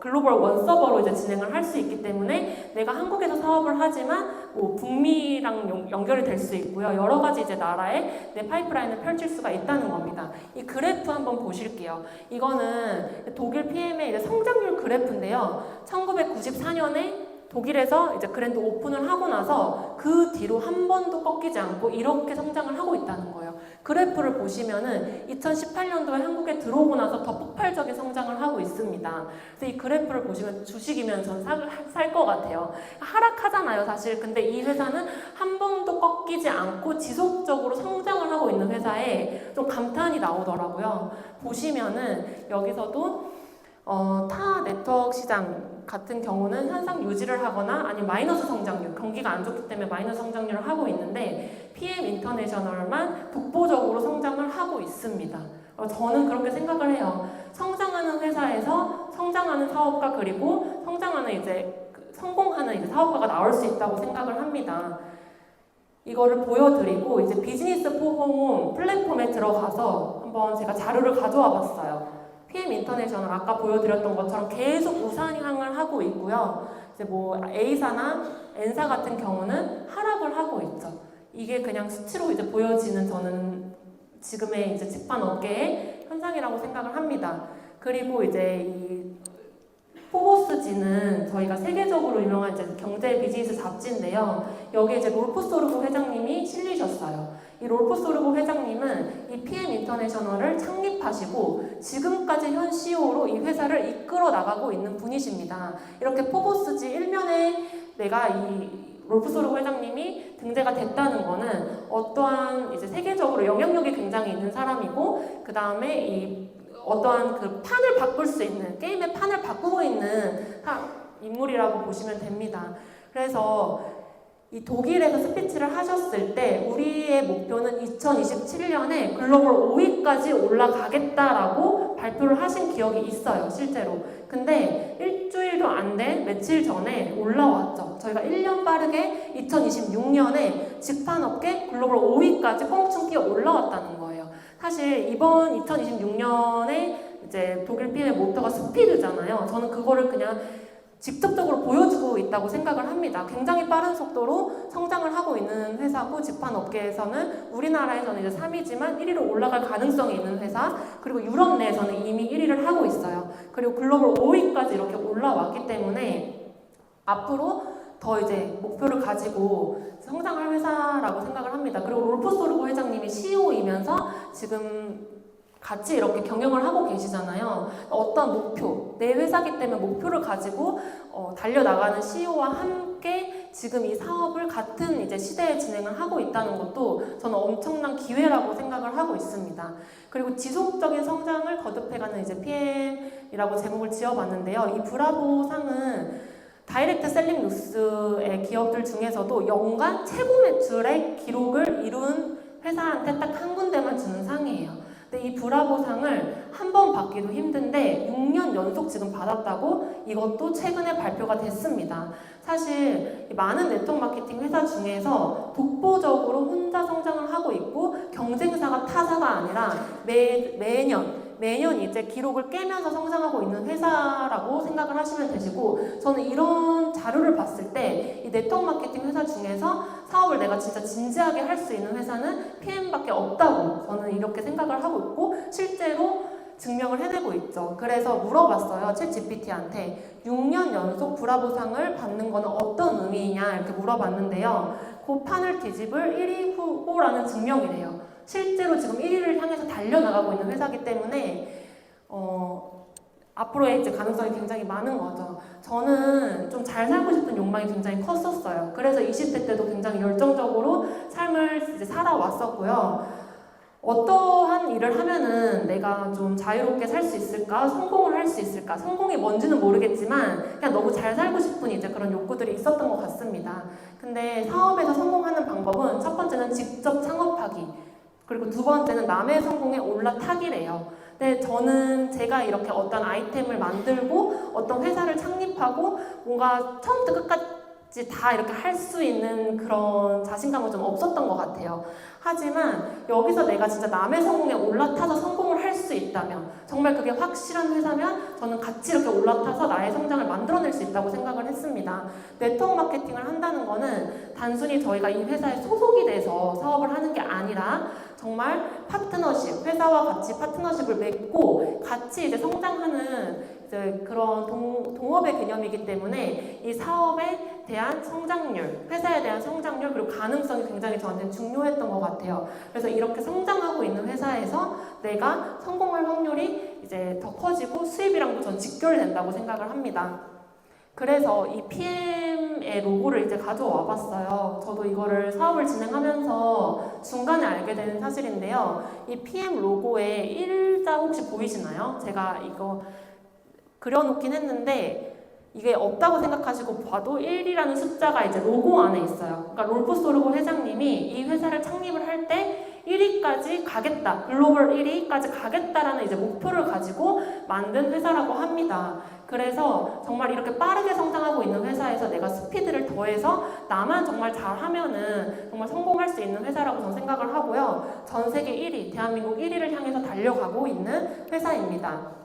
글로벌 원서버로 이제 진행을 할 수 있기 때문에 내가 한국에서 사업을 하지만 뭐 북미랑 연결이 될 수 있고요. 여러 가지 이제 나라에 내 파이프라인을 펼칠 수가 있다는 겁니다. 이 그래프 한번 보실게요. 이거는 독일 PM의 이제 성장률 그래프인데요. 1994년에 독일에서 이제 그랜드 오픈을 하고 나서 그 뒤로 한 번도 꺾이지 않고 이렇게 성장을 하고 있다는 거예요. 그래프를 보시면은 2018년도에 한국에 들어오고 나서 더 폭발적인 성장을 하고 있습니다. 그래서 이 그래프를 보시면 주식이면 전 살 것 같아요. 하락하잖아요, 사실. 근데 이 회사는 한 번도 꺾이지 않고 지속적으로 성장을 하고 있는 회사에 좀 감탄이 나오더라고요. 보시면은 여기서도 타 네트워크 시장 같은 경우는 현상 유지를 하거나 아니면 마이너스 성장률, 경기가 안 좋기 때문에 마이너스 성장률을 하고 있는데 PM 인터내셔널만 독보적으로 성장을 하고 있습니다. 저는 그렇게 생각을 해요. 성장하는 회사에서 성장하는 사업가, 그리고 성장하는 이제 성공하는 이제 사업가가 나올 수 있다고 생각을 합니다. 이거를 보여드리고 이제 비즈니스 포럼 플랫폼에 들어가서 한번 제가 자료를 가져와 봤어요. PM 인터내셔널 아까 보여드렸던 것처럼 계속 우상향을 하고 있고요. 이제 뭐 A사나 N사 같은 경우는 하락을 하고 있죠. 이게 그냥 수치로 이제 보여지는 저는 지금의 이제 집판 업계의 현상이라고 생각을 합니다. 그리고 이제 이 포보스지는 저희가 세계적으로 유명한 이제 경제 비즈니스 잡지인데요. 여기에 이제 롤프 소르고 회장님이 실리셨어요. 이 롤프 소르고 회장님은 이 PM 인터내셔널을 창립하시고 지금까지 현 CEO로 이 회사를 이끌어 나가고 있는 분이십니다. 이렇게 포보스지 일면에 내가 이 롤프 소르고 회장님이 등재가 됐다는 거는 어떠한 이제 세계적으로 영향력이 굉장히 있는 사람이고, 그 다음에 이 어떠한 그 판을 바꿀 수 있는, 게임의 판을 바꾸고 있는 인물이라고 보시면 됩니다. 그래서 이 독일에서 스피치를 하셨을 때 우리의 목표는 2027년에 글로벌 5위까지 올라가겠다라고 발표를 하신 기억이 있어요, 실제로. 근데 일주일도 안 된 며칠 전에 올라왔죠. 저희가 1년 빠르게 2026년에 직판업계 글로벌 5위까지 껑충 뛰어 올라왔다는 거예요. 사실 이번 2026년에 이제 독일 PM의 모토가 스피드잖아요. 저는 그거를 그냥 직접적으로 보여주고 있다고 생각을 합니다. 굉장히 빠른 속도로 성장을 하고 있는 회사고, 직판업계에서는 우리나라에서는 이제 3위지만 1위로 올라갈 가능성이 있는 회사, 그리고 유럽 내에서는 이미 1위를 하고 있어요. 그리고 글로벌 5위까지 이렇게 올라왔기 때문에 앞으로 더 이제 목표를 가지고 성장할 회사라고 생각을 합니다. 그리고 롤프소르고 회장님이 CEO이면서 지금 같이 이렇게 경영을 하고 계시잖아요. 어떤 목표, 내 회사기 때문에 목표를 가지고 달려나가는 CEO와 함께 지금 이 사업을 같은 이제 시대에 진행을 하고 있다는 것도 저는 엄청난 기회라고 생각을 하고 있습니다. 그리고 지속적인 성장을 거듭해가는 이제 PM이라고 제목을 지어봤는데요. 이 브라보 상은 다이렉트 셀링 뉴스의 기업들 중에서도 연간 최고 매출의 기록을 이룬 회사한테 딱 한 군데만 주는 상이에요. 근데 이 브라보 상을 한 번 받기도 힘든데 6년 연속 지금 받았다고 이것도 최근에 발표가 됐습니다. 사실 많은 네트워크 마케팅 회사 중에서 독보적으로 혼자 성장을 하고 있고 경쟁사가 타사가 아니라 매년 이제 기록을 깨면서 성장하고 있는 회사라고 생각을 하시면 되시고, 저는 이런 자료를 봤을 때 이 네트워크 마케팅 회사 중에서 사업을 내가 진짜 진지하게 할 수 있는 회사는 PM밖에 없다고 저는 이렇게 생각을 하고 있고, 실제로 증명을 해내고 있죠. 그래서 물어봤어요, 챗 GPT한테 6년 연속 브라보상을 받는 거는 어떤 의미냐 이렇게 물어봤는데요. 그 판을 뒤집을 1위 후보라는 증명이래요. 실제로 지금 1위를 향해서 달려나가고 있는 회사이기 때문에 앞으로의 이제 가능성이 굉장히 많은 거죠. 저는 좀 잘 살고 싶은 욕망이 굉장히 컸었어요. 그래서 20대 때도 굉장히 열정적으로 삶을 이제 살아왔었고요. 어떠한 일을 하면은 내가 좀 자유롭게 살 수 있을까? 성공을 할 수 있을까? 성공이 뭔지는 모르겠지만 그냥 너무 잘 살고 싶은 이제 그런 욕구들이 있었던 것 같습니다. 근데 사업에서 성공하는 방법은 첫 번째는 직접 창업하기, 그리고 두 번째는 남의 성공에 올라타기래요. 근데 저는 제가 이렇게 어떤 아이템을 만들고 어떤 회사를 창립하고 뭔가 처음부터 끝까지 다 이렇게 할 수 있는 그런 자신감은 좀 없었던 것 같아요. 하지만 여기서 내가 진짜 남의 성공에 올라타서 성공을 할 수 있다면, 정말 그게 확실한 회사면 저는 같이 이렇게 올라타서 나의 성장을 만들어낼 수 있다고 생각을 했습니다. 네트워크 마케팅을 한다는 거는 단순히 저희가 이 회사에 소속이 돼서 사업을 하는 게 아니라 정말 파트너십, 회사와 같이 파트너십을 맺고 같이 이제 성장하는 이제 그런 동업의 개념이기 때문에 이 사업에 대한 성장률, 회사에 대한 성장률, 그리고 가능성이 굉장히 저한테 중요했던 것 같아요. 그래서 이렇게 성장하고 있는 회사에서 내가 성공할 확률이 이제 더 커지고 수입이랑도 전 직결된다고 생각을 합니다. 그래서 이 PM의 로고를 이제 가져와 봤어요. 저도 이거를 사업을 진행하면서 중간에 알게 된 사실인데요. 이 PM 로고에 일자 혹시 보이시나요? 제가 이거 그려놓긴 했는데 이게 없다고 생각하시고 봐도 1이라는 숫자가 이제 로고 안에 있어요. 그러니까 롤프소르고 회장님이 이 회사를 창립을 할 때 1위까지 가겠다, 글로벌 1위까지 가겠다라는 이제 목표를 가지고 만든 회사라고 합니다. 그래서 정말 이렇게 빠르게 성장하고 있는 회사에서 내가 스피드를 더해서 나만 정말 잘하면은 정말 성공할 수 있는 회사라고 저는 생각을 하고요. 전 세계 1위, 대한민국 1위를 향해서 달려가고 있는 회사입니다.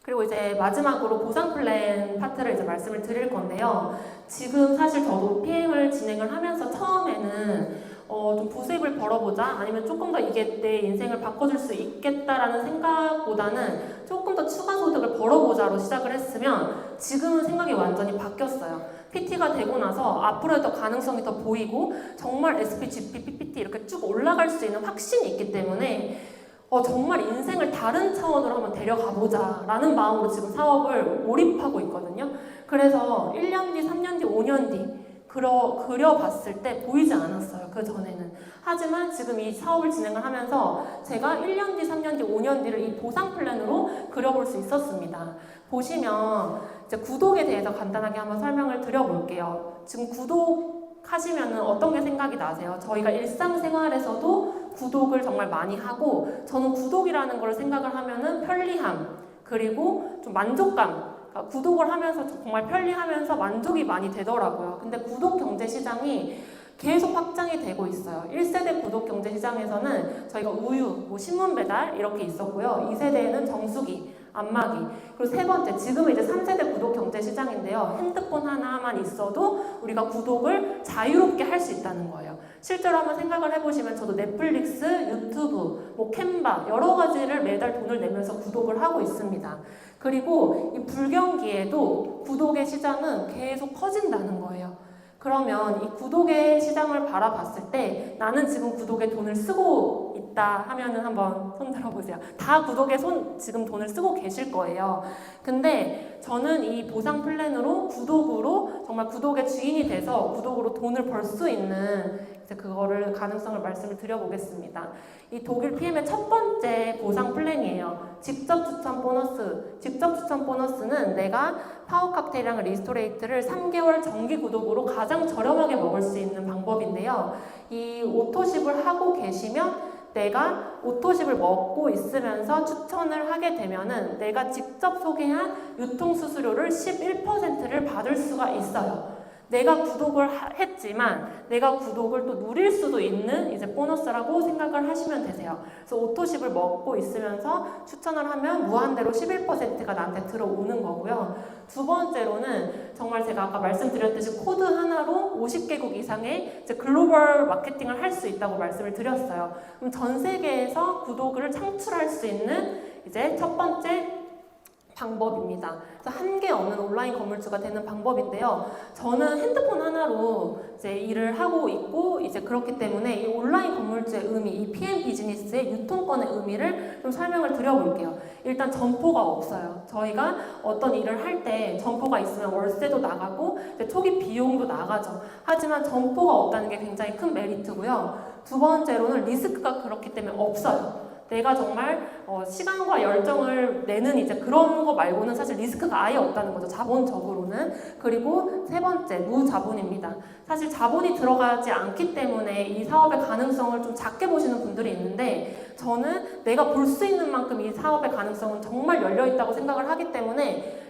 그리고 이제 마지막으로 보상 플랜 파트를 이제 말씀을 드릴 건데요. 지금 사실 저도 PM을 진행을 하면서 처음에는 좀 부수입을 벌어보자, 아니면 조금 더 이게 내 인생을 바꿔줄 수 있겠다라는 생각보다는 조금 더 추가 소득을 벌어보자로 시작을 했으면 지금은 생각이 완전히 바뀌었어요. PT가 되고 나서 앞으로의 더 가능성이 더 보이고 정말 SP, GP, PPT 이렇게 쭉 올라갈 수 있는 확신이 있기 때문에 정말 인생을 다른 차원으로 한번 데려가보자 라는 마음으로 지금 사업을 몰입하고 있거든요. 그래서 1년 뒤, 3년 뒤, 5년 뒤 그려봤을 때 보이지 않았어요, 그 전에는. 하지만 지금 이 사업을 진행을 하면서 제가 1년 뒤, 3년 뒤, 5년 뒤를 이 보상 플랜으로 그려볼 수 있었습니다. 보시면 이제 구독에 대해서 간단하게 한번 설명을 드려볼게요. 지금 구독하시면은 어떤 게 생각이 나세요? 저희가 일상생활에서도 구독을 정말 많이 하고, 저는 구독이라는 걸 생각을 하면은 편리함, 그리고 좀 만족감, 그러니까 구독을 하면서 정말 편리하면서 만족이 많이 되더라고요. 근데 구독 경제 시장이 계속 확장이 되고 있어요. 1세대 구독 경제 시장에서는 저희가 우유, 뭐 신문 배달 이렇게 있었고요. 2세대에는 정수기, 안마기, 그리고 세 번째, 지금은 이제 3세대 구독 경제 시장인데요. 핸드폰 하나만 있어도 우리가 구독을 자유롭게 할 수 있다는 거예요. 실제로 한번 생각을 해보시면 저도 넷플릭스, 유튜브, 뭐 캔바 여러 가지를 매달 돈을 내면서 구독을 하고 있습니다. 그리고 이 불경기에도 구독의 시장은 계속 커진다는 거예요. 그러면 이 구독의 시장을 바라봤을 때 나는 지금 구독에 돈을 쓰고 있다 하면은 한번 손 들어보세요. 다 구독에 지금 돈을 쓰고 계실 거예요. 근데 저는 이 보상 플랜으로 구독으로 정말 구독의 주인이 돼서 구독으로 돈을 벌 수 있는 이제 그거를 가능성을 말씀을 드려보겠습니다. 이 독일 PM의 첫 번째 보상 플랜이에요. 직접 추천 보너스. 직접 추천 보너스는 내가 파워 칵테일이랑 리스토레이트를 3개월 정기 구독으로 가장 저렴하게 먹을 수 있는 방법인데요. 이 오토십을 하고 계시면 내가 오토십을 먹고 있으면서 추천을 하게 되면은 내가 직접 소개한 유통수수료를 11%를 받을 수가 있어요. 내가 구독을 했지만 내가 구독을 또 누릴 수도 있는 이제 보너스라고 생각을 하시면 되세요. 그래서 오토십을 먹고 있으면서 추천을 하면 무한대로 11%가 나한테 들어오는 거고요. 두 번째로는 정말 제가 아까 말씀드렸듯이 코드 하나로 50개국 이상의 이제 글로벌 마케팅을 할 수 있다고 말씀을 드렸어요. 그럼 전 세계에서 구독을 창출할 수 있는 이제 첫 번째 방법입니다. 그래서 한계 없는 온라인 건물주가 되는 방법인데요. 저는 핸드폰 하나로 이제 일을 하고 있고 이제 그렇기 때문에 이 온라인 건물주의 의미, 이 PM 비즈니스의 유통권의 의미를 좀 설명을 드려볼게요. 일단 점포가 없어요. 저희가 어떤 일을 할 때 점포가 있으면 월세도 나가고 이제 초기 비용도 나가죠. 하지만 점포가 없다는 게 굉장히 큰 메리트고요. 두 번째로는 리스크가 그렇기 때문에 없어요. 내가 정말 시간과 열정을 내는 이제 그런 거 말고는 사실 리스크가 아예 없다는 거죠. 자본적으로는. 그리고 세 번째, 무자본입니다. 사실 자본이 들어가지 않기 때문에 이 사업의 가능성을 좀 작게 보시는 분들이 있는데 저는 내가 볼 수 있는 만큼 이 사업의 가능성은 정말 열려있다고 생각을 하기 때문에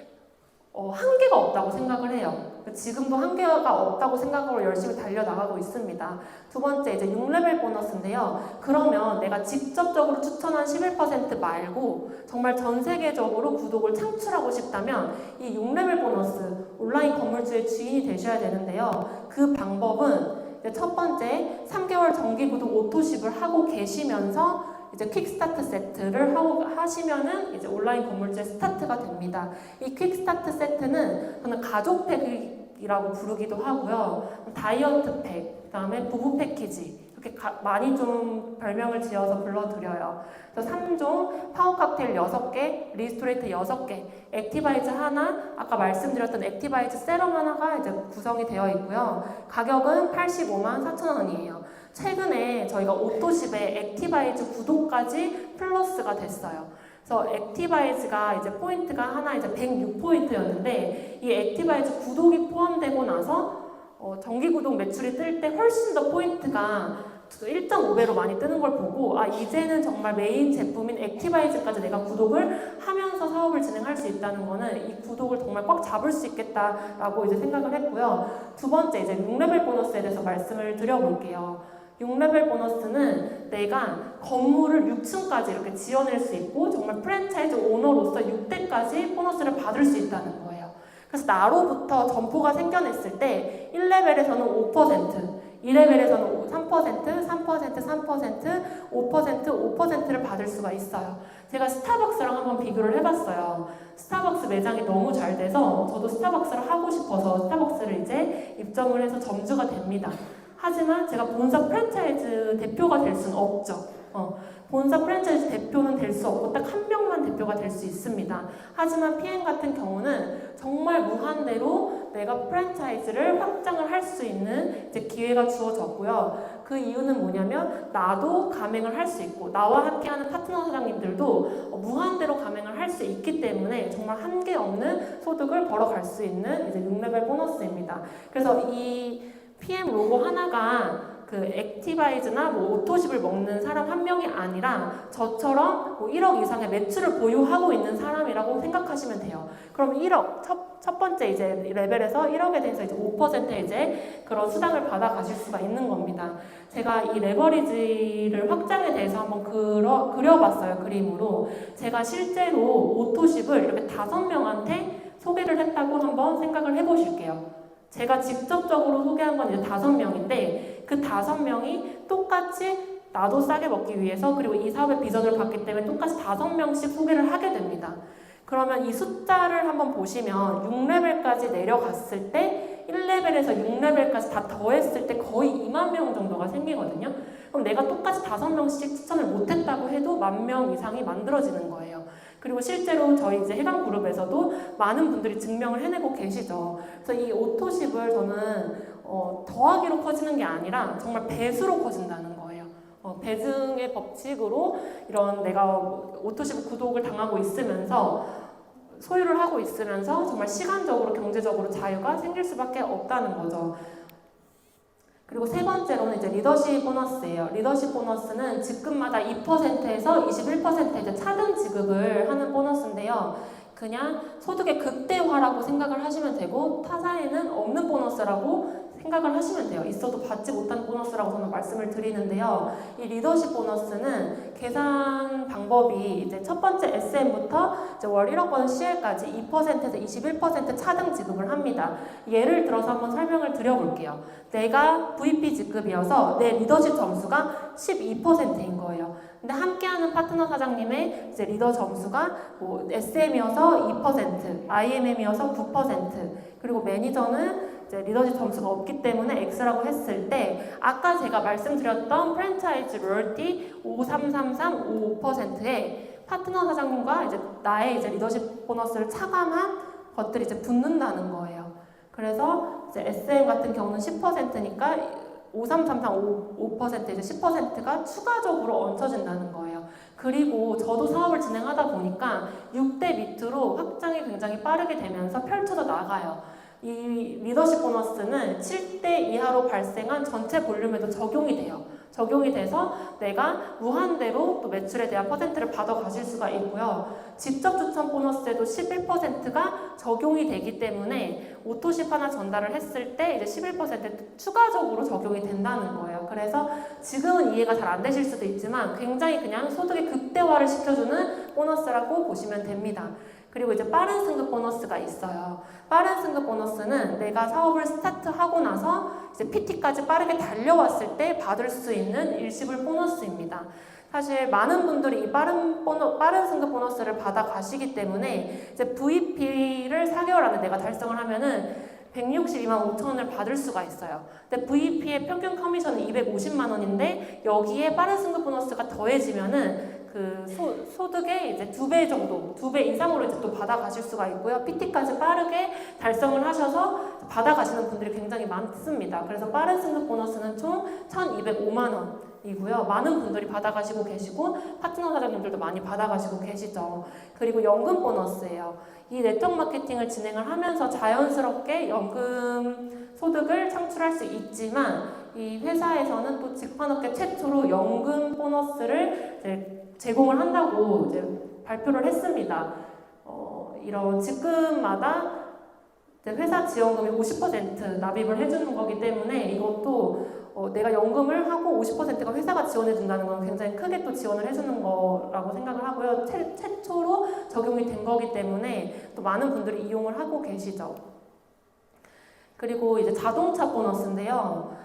한계가 없다고 생각을 해요. 지금도 한계가 없다고 생각하고 열심히 달려나가고 있습니다. 두 번째, 이제 6레벨 보너스인데요. 그러면 내가 직접적으로 추천한 11% 말고 정말 전 세계적으로 구독을 창출하고 싶다면 이 6레벨 보너스, 온라인 건물주의 주인이 되셔야 되는데요. 그 방법은 이제 첫 번째, 3개월 정기 구독 오토십을 하고 계시면서 이제 퀵스타트 세트를 하시면은 이제 온라인 건물주의 스타트가 됩니다. 이 퀵스타트 세트는 저는 가족팩이라고 부르기도 하고요. 다이어트 팩, 그 다음에 부부 패키지 이렇게 많이 좀 별명을 지어서 불러드려요. 그래서 3종, 파워 칵테일 6개, 리스토레이트 6개, 액티바이즈 하나, 아까 말씀드렸던 액티바이즈 세럼 하나가 이제 구성이 되어 있고요. 가격은 85만 4천 원이에요. 최근에 저희가 오토십에 액티바이즈 구독까지 플러스가 됐어요. 그래서 액티바이즈가 이제 포인트가 하나 이제 106포인트였는데 이 액티바이즈 구독이 포함되고 나서 정기 구독 매출이 뜰 때 훨씬 더 포인트가 1.5배로 많이 뜨는 걸 보고 이제는 정말 메인 제품인 액티바이즈까지 내가 구독을 하면서 사업을 진행할 수 있다는 거는 이 구독을 정말 꽉 잡을 수 있겠다라고 이제 생각을 했고요. 두 번째, 이제 6레벨 보너스에 대해서 말씀을 드려볼게요. 6레벨 보너스는 내가 건물을 6층까지 이렇게 지어낼 수 있고 정말 프랜차이즈 오너로서 6대까지 보너스를 받을 수 있다는 거예요. 그래서 나로부터 점포가 생겨났을 때 1레벨에서는 5%, 2레벨에서는 3%, 3%, 5%를 받을 수가 있어요. 제가 스타벅스랑 한번 비교를 해봤어요. 스타벅스 매장이 너무 잘 돼서 저도 스타벅스를 하고 싶어서 스타벅스를 이제 입점을 해서 점주가 됩니다. 하지만 제가 본사 프랜차이즈 대표가 될 수는 없죠. 본사 프랜차이즈 대표는 될 수 없고 딱 한 명만 대표가 될 수 있습니다. 하지만 PM 같은 경우는 정말 무한대로 내가 프랜차이즈를 확장을 할 수 있는 이제 기회가 주어졌고요. 그 이유는 뭐냐면 나도 가맹을 할 수 있고 나와 함께하는 파트너 사장님들도 무한대로 가맹을 할 수 있기 때문에 정말 한계 없는 소득을 벌어갈 수 있는 이제 6레벨 보너스입니다. 그래서 이 PM 로고 하나가 그 액티바이즈나 뭐 오토십을 먹는 사람 한 명이 아니라 저처럼 뭐 1억 이상의 매출을 보유하고 있는 사람이라고 생각하시면 돼요. 그럼 1억 첫 번째 이제 레벨에서 1억에 대해서 이제 5% 이제 그런 수당을 받아 가실 수가 있는 겁니다. 제가 이 레버리지를 확장에 대해서 한번 그려봤어요, 그림으로. 제가 실제로 오토십을 이렇게 5명한테 소개를 했다고 한번 생각을 해보실게요. 제가 직접적으로 소개한 건 이제 5명인데 그 5명이 똑같이 나도 싸게 먹기 위해서 그리고 이 사업의 비전을 봤기 때문에 똑같이 5명씩 소개를 하게 됩니다. 그러면 이 숫자를 한번 보시면 6레벨까지 내려갔을 때 1레벨에서 6레벨까지 다 더했을 때 거의 2만 명 정도가 생기거든요. 그럼 내가 똑같이 5명씩 추천을 못했다고 해도 10,000명 이상이 만들어지는 거예요. 그리고 실제로 저희 이제 해당 그룹에서도 많은 분들이 증명을 해내고 계시죠. 그래서 이 오토십을 저는 더하기로 커지는 게 아니라 정말 배수로 커진다는 거예요. 배증의 법칙으로 이런 내가 오토십 구독을 당하고 있으면서 소유를 하고 있으면서 정말 시간적으로 경제적으로 자유가 생길 수밖에 없다는 거죠. 그리고 세 번째로는 이제 리더십 보너스예요. 리더십 보너스는 직급마다 2%에서 21% 이제 차등 지급을 하는 보너스인데요. 그냥 소득의 극대화라고 생각을 하시면 되고 타사에는 없는 보너스라고 생각을 하시면 돼요. 있어도 받지 못한 보너스라고 저는 말씀을 드리는데요. 이 리더십 보너스는 계산 방법이 이제 첫 번째 SM부터 이제 월 1억 원 CL까지 2%에서 21% 차등 지급을 합니다. 예를 들어서 한번 설명을 드려볼게요. 내가 VP 직급이어서 내 리더십 점수가 12%인 거예요. 근데 함께하는 파트너 사장님의 이제 리더 점수가 뭐 SM이어서 2%, IMM이어서 9%, 그리고 매니저는 이제 리더십 점수가 없기 때문에 X라고 했을 때 아까 제가 말씀드렸던 프랜차이즈 로열티 533355%에 파트너 사장님과 이제 나의 이제 리더십 보너스를 차감한 것들이 이제 붙는다는 거예요. 그래서 이제 SM 같은 경우는 10%니까 533355% 이제 10%가 추가적으로 얹혀진다는 거예요. 그리고 저도 사업을 진행하다 보니까 6대 밑으로 확장이 굉장히 빠르게 되면서 펼쳐져 나가요. 이 리더십 보너스는 7대 이하로 발생한 전체 볼륨에도 적용이 돼요. 적용이 돼서 내가 무한대로 또 매출에 대한 퍼센트를 받아 가실 수가 있고요. 직접 추천 보너스에도 11%가 적용이 되기 때문에 오토십 하나 전달을 했을 때 이제 11% 추가적으로 적용이 된다는 거예요. 그래서 지금은 이해가 잘 안 되실 수도 있지만 굉장히 그냥 소득의 극대화를 시켜주는 보너스라고 보시면 됩니다. 그리고 이제 빠른 승급 보너스가 있어요. 빠른 승급 보너스는 내가 사업을 스타트하고 나서 이제 PT까지 빠르게 달려왔을 때 받을 수 있는 일시불 보너스입니다. 사실 많은 분들이 이 빠른 승급 보너스를 받아 가시기 때문에 이제 VP를 4개월 안에 내가 달성을 하면은 162만 5천 원을 받을 수가 있어요. 근데 VP의 평균 커미션은 250만 원인데 여기에 빠른 승급 보너스가 더해지면은 그 소득의 이제 2배 정도, 2배 이상으로 이제 또 받아가실 수가 있고요. PT까지 빠르게 달성을 하셔서 받아가시는 분들이 굉장히 많습니다. 그래서 빠른 승급 보너스는 총 1,205만 원이고요. 많은 분들이 받아가시고 계시고 파트너 사장님들도 많이 받아가시고 계시죠. 그리고 연금 보너스예요. 이 네트워크 마케팅을 진행을 하면서 자연스럽게 연금 소득을 창출할 수 있지만 이 회사에서는 또 직판업계 최초로 연금 보너스를 이제 제공을 한다고 이제 발표를 했습니다. 이런 직급마다 회사 지원금이 50% 납입을 해주는 거기 때문에 이것도 내가 연금을 하고 50%가 회사가 지원해준다는 건 굉장히 크게 또 지원을 해주는 거라고 생각을 하고요. 최초로 적용이 된 거기 때문에 또 많은 분들이 이용을 하고 계시죠. 그리고 이제 자동차 보너스인데요.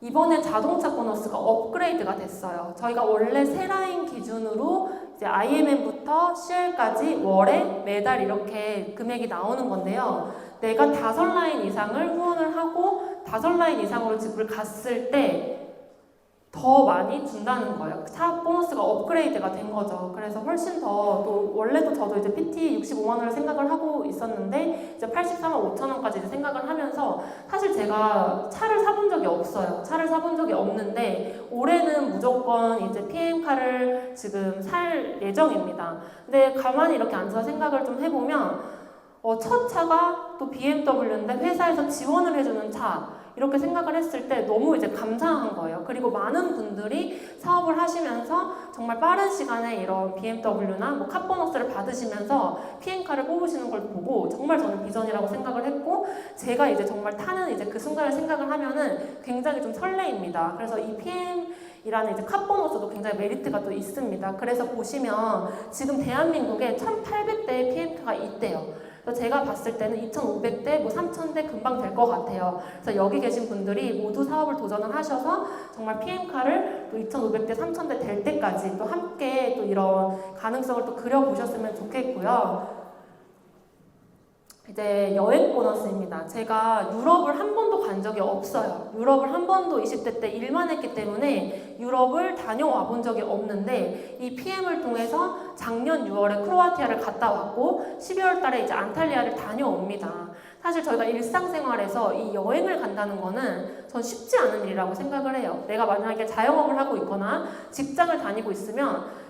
이번에 자동차 보너스가 업그레이드가 됐어요. 저희가 원래 세 라인 기준으로 이제 IMM부터 CL까지 월에 매달 이렇게 금액이 나오는 건데요. 내가 5라인 이상을 후원을 하고 5라인 이상으로 집을 갔을 때 더 많이 준다는 거예요. 차 보너스가 업그레이드가 된 거죠. 그래서 훨씬 더, 또 원래도 저도 이제 PT 65만 원을 생각을 하고 있었는데 이제 84만 5천 원까지 이제 생각을 하면서 사실 제가 차를 사본 적이 없어요. 차를 사본 적이 없는데 올해는 무조건 이제 PM카를 지금 살 예정입니다. 근데 가만히 이렇게 앉아서 생각을 좀 해보면 첫 차가 또 BMW인데 회사에서 지원을 해주는 차, 이렇게 생각을 했을 때 너무 이제 감사한 거예요. 그리고 많은 분들이 사업을 하시면서 정말 빠른 시간에 이런 BMW나 뭐 카보너스를 받으시면서 PM카를 뽑으시는 걸 보고 정말 저는 비전이라고 생각을 했고, 제가 이제 정말 타는 이제 그 순간을 생각을 하면은 굉장히 좀 설레입니다. 그래서 이 PM이라는 이제 카보너스도 굉장히 메리트가 또 있습니다. 그래서 보시면 지금 대한민국에 1,800대의 PM카가 있대요. 그래서 제가 봤을 때는 2,500대, 뭐 3,000대 금방 될 것 같아요. 그래서 여기 계신 분들이 모두 사업을 도전을 하셔서 정말 PM카를 또 2,500대, 3,000대 될 때까지 또 함께 또 이런 가능성을 또 그려보셨으면 좋겠고요. 이제 여행 보너스입니다. 제가 유럽을 한 번도 간 적이 없어요. 유럽을 한 번도 20대 때 일만 했기 때문에 유럽을 다녀와 본 적이 없는데, 이 PM을 통해서 작년 6월에 크로아티아를 갔다 왔고 12월 달에 이제 안탈리아를 다녀옵니다. 사실 저희가 일상생활에서 이 여행을 간다는 거는 전 쉽지 않은 일이라고 생각을 해요. 내가 만약에 자영업을 하고 있거나 직장을 다니고 있으면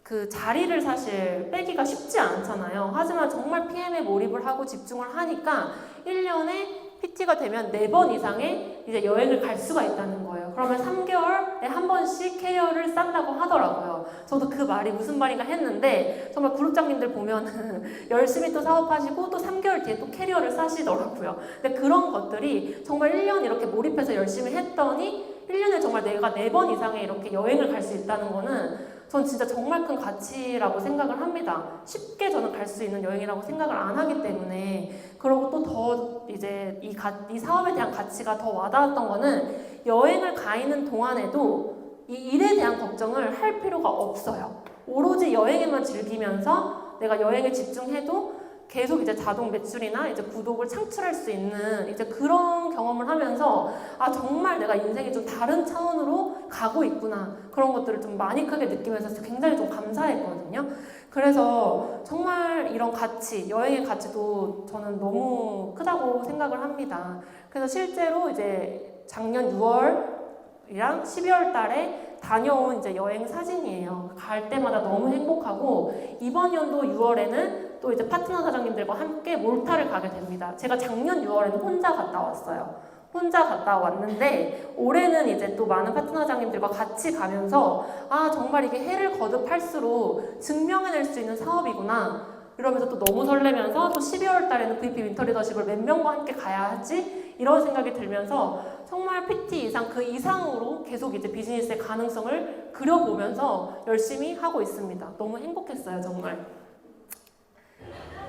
그 자리를 사실 빼기가 쉽지 않잖아요. 하지만 정말 PM에 몰입을 하고 집중을 하니까 1년에 PT가 되면 4번 이상의 이제 여행을 갈 수가 있다는 거예요. 그러면 3개월에 한 번씩 캐리어를 싼다고 하더라고요. 저도 그 말이 무슨 말인가 했는데, 정말 그룹장님들 보면은 열심히 또 사업하시고 또 3개월 뒤에 또 캐리어를 싸시더라고요. 근데 그런 것들이 정말 1년 이렇게 몰입해서 열심히 했더니 1년에 정말 내가 4번 이상의 이렇게 여행을 갈 수 있다는 거는 전 진짜 정말 큰 가치라고 생각을 합니다. 쉽게 저는 갈 수 있는 여행이라고 생각을 안 하기 때문에. 그리고 또 더 이제 이 사업에 대한 가치가 더 와닿았던 거는, 여행을 가 있는 동안에도 이 일에 대한 걱정을 할 필요가 없어요. 오로지 여행에만 즐기면서 내가 여행에 집중해도 계속 이제 자동 매출이나 이제 구독을 창출할 수 있는 이제 그런 경험을 하면서, 아 정말 내가 인생이 좀 다른 차원으로 가고 있구나, 그런 것들을 좀 많이 크게 느끼면서 굉장히 좀 감사했거든요. 그래서 정말 이런 가치, 여행의 가치도 저는 너무 크다고 생각을 합니다. 그래서 실제로 이제 작년 6월이랑 12월 달에 다녀온 이제 여행 사진이에요. 갈 때마다 너무 행복하고, 이번 연도 6월에는 또 이제 파트너 사장님들과 함께 몰타를 가게 됩니다. 제가 작년 6월에는 혼자 갔다 왔어요. 혼자 갔다 왔는데, 올해는 이제 또 많은 파트너 사장님들과 같이 가면서 아 정말 이게 해를 거듭할수록 증명해낼 수 있는 사업이구나, 이러면서 또 너무 설레면서, 또 12월 달에는 VP 윈터 리더십을 몇 명과 함께 가야지, 이런 생각이 들면서 정말 PT 이상 그 이상으로 계속 이제 비즈니스의 가능성을 그려보면서 열심히 하고 있습니다. 너무 행복했어요, 정말.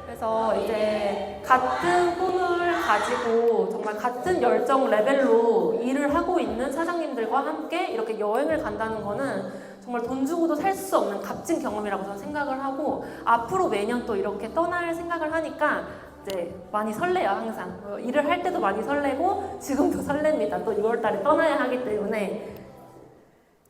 그래서 이제 같은 꿈을 가지고 정말 같은 열정 레벨로 일을 하고 있는 사장님들과 함께 이렇게 여행을 간다는 거는 정말 돈 주고도 살 수 없는 값진 경험이라고 저는 생각을 하고, 앞으로 매년 또 이렇게 떠날 생각을 하니까 이제 많이 설레요. 항상 일을 할 때도 많이 설레고 지금도 설렙니다. 또 6월 달에 떠나야 하기 때문에.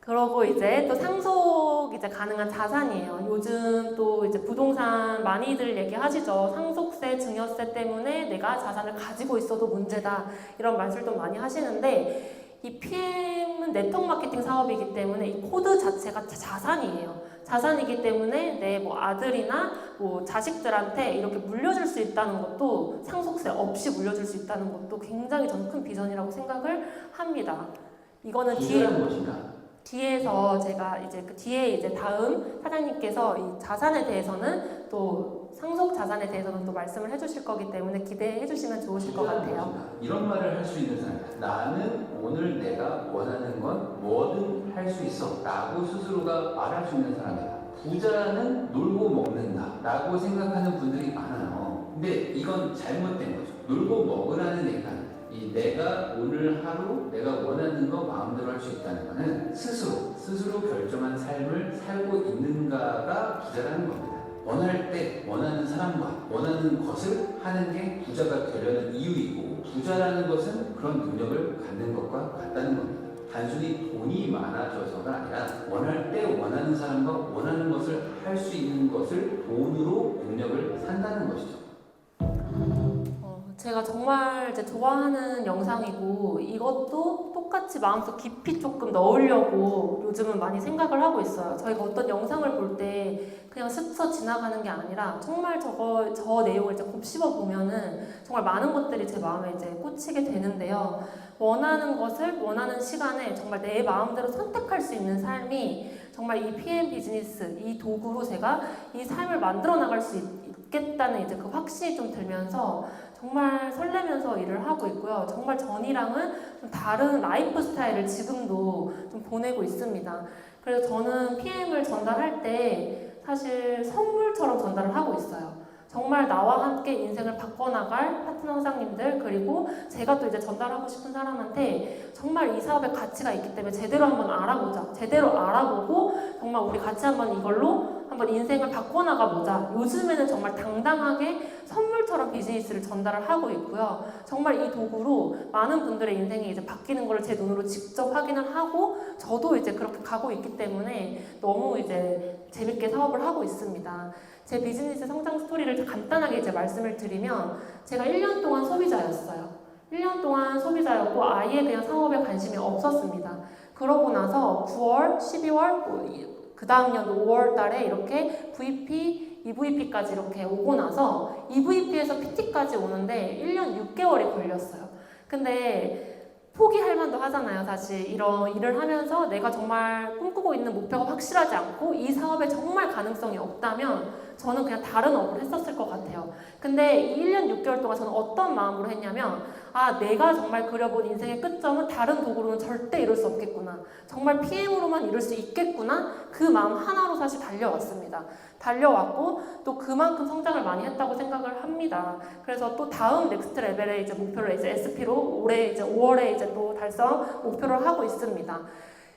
그러고 이제 또 상속 이제 가능한 자산이에요. 요즘 또 이제 부동산 많이들 얘기하시죠. 상속세, 증여세 때문에 내가 자산을 가지고 있어도 문제다, 이런 말씀도 많이 하시는데, 이 PM은 네트워크 마케팅 사업이기 때문에 이 코드 자체가 자산이에요. 자산이기 때문에 내 뭐 아들이나 뭐 자식들한테 이렇게 물려줄 수 있다는 것도, 상속세 없이 물려줄 수 있다는 것도 굉장히 저는 큰 비전이라고 생각을 합니다. 이거는 뒤에서 제가 이제 그 뒤에 이제 다음 사장님께서 이 자산에 대해서는 또 상속 자산에 대해서는 또 말씀을 해주실 거기 때문에 기대해 주시면 좋으실 것 같아요. 이런 말을 할 수 있는 사람이다. 나는 오늘 내가 원하는 건 뭐든 할 수 있어 라고 스스로가 말할 수 있는 사람이다. 부자는 놀고 먹는다 라고 생각하는 분들이 많아요. 근데 이건 잘못된 거죠. 놀고 먹으라는 얘기는, 이 내가 오늘 하루 내가 원하는 거 마음대로 할 수 있다는 거는 스스로 결정한 삶을 살고 있는가가 부자라는 겁니다. 원할 때 원하는 사람과 원하는 것을 하는 게 부자가 되려는 이유이고, 부자라는 것은 그런 능력을 갖는 것과 같다는 겁니다. 단순히 돈이 많아져서가 아니라 원할 때 원하는 사람과 원하는 것을 할 수 있는 것을 돈으로 능력을 산다는 것이죠. 제가 정말 이제 좋아하는 영상이고 이것도 똑같이 마음속 깊이 조금 넣으려고 요즘은 많이 생각을 하고 있어요. 저희가 어떤 영상을 볼 때 그냥 스쳐 지나가는 게 아니라 정말 저 내용을 이제 곱씹어 보면은 정말 많은 것들이 제 마음에 이제 꽂히게 되는데요. 원하는 것을 원하는 시간에 정말 내 마음대로 선택할 수 있는 삶이 정말 이 PM 비즈니스 이 도구로 제가 이 삶을 만들어 나갈 수 있겠다는 이제 그 확신이 좀 들면서 정말 설레면서 일을 하고 있고요. 정말 전이랑은 좀 다른 라이프 스타일을 지금도 좀 보내고 있습니다. 그래서 저는 PM을 전달할 때 사실 선물처럼 전달을 하고 있어요. 정말 나와 함께 인생을 바꿔나갈 파트너 상님들 그리고 제가 또 이제 전달하고 싶은 사람한테 정말 이 사업에 가치가 있기 때문에 제대로 한번 알아보자. 제대로 알아보고 정말 우리 같이 한번 이걸로 한번 인생을 바꿔나가보자. 요즘에는 정말 당당하게 선물처럼 비즈니스를 전달을 하고 있고요. 정말 이 도구로 많은 분들의 인생이 이제 바뀌는 걸 제 눈으로 직접 확인을 하고 저도 이제 그렇게 가고 있기 때문에 너무 이제 재밌게 사업을 하고 있습니다. 제 비즈니스 성장 스토리를 간단하게 이제 말씀을 드리면 제가 1년 동안 소비자였어요. 1년 동안 소비자였고 아예 그냥 사업에 관심이 없었습니다. 그러고 나서 9월, 12월, 그 다음 연도 5월 달에 이렇게 VP, EVP까지 이렇게 오고 나서 EVP에서 PT까지 오는데 1년 6개월이 걸렸어요. 근데 포기할 만도 하잖아요. 사실 이런 일을 하면서 내가 정말 꿈꾸고 있는 목표가 확실하지 않고 이 사업에 정말 가능성이 없다면 저는 그냥 다른 업을 했었을 것 같아요. 근데 이 1년 6개월 동안 저는 어떤 마음으로 했냐면 내가 정말 그려본 인생의 끝점은 다른 도구로는 절대 이룰 수 없겠구나. 정말 PM으로만 이룰 수 있겠구나. 그 마음 하나로 사실 달려왔습니다. 달려왔고 또 그만큼 성장을 많이 했다고 생각을 합니다. 그래서 또 다음 넥스트 레벨의 이제 목표를 이제 SP로 올해 이제 5월에 이제 또 달성 목표를 하고 있습니다.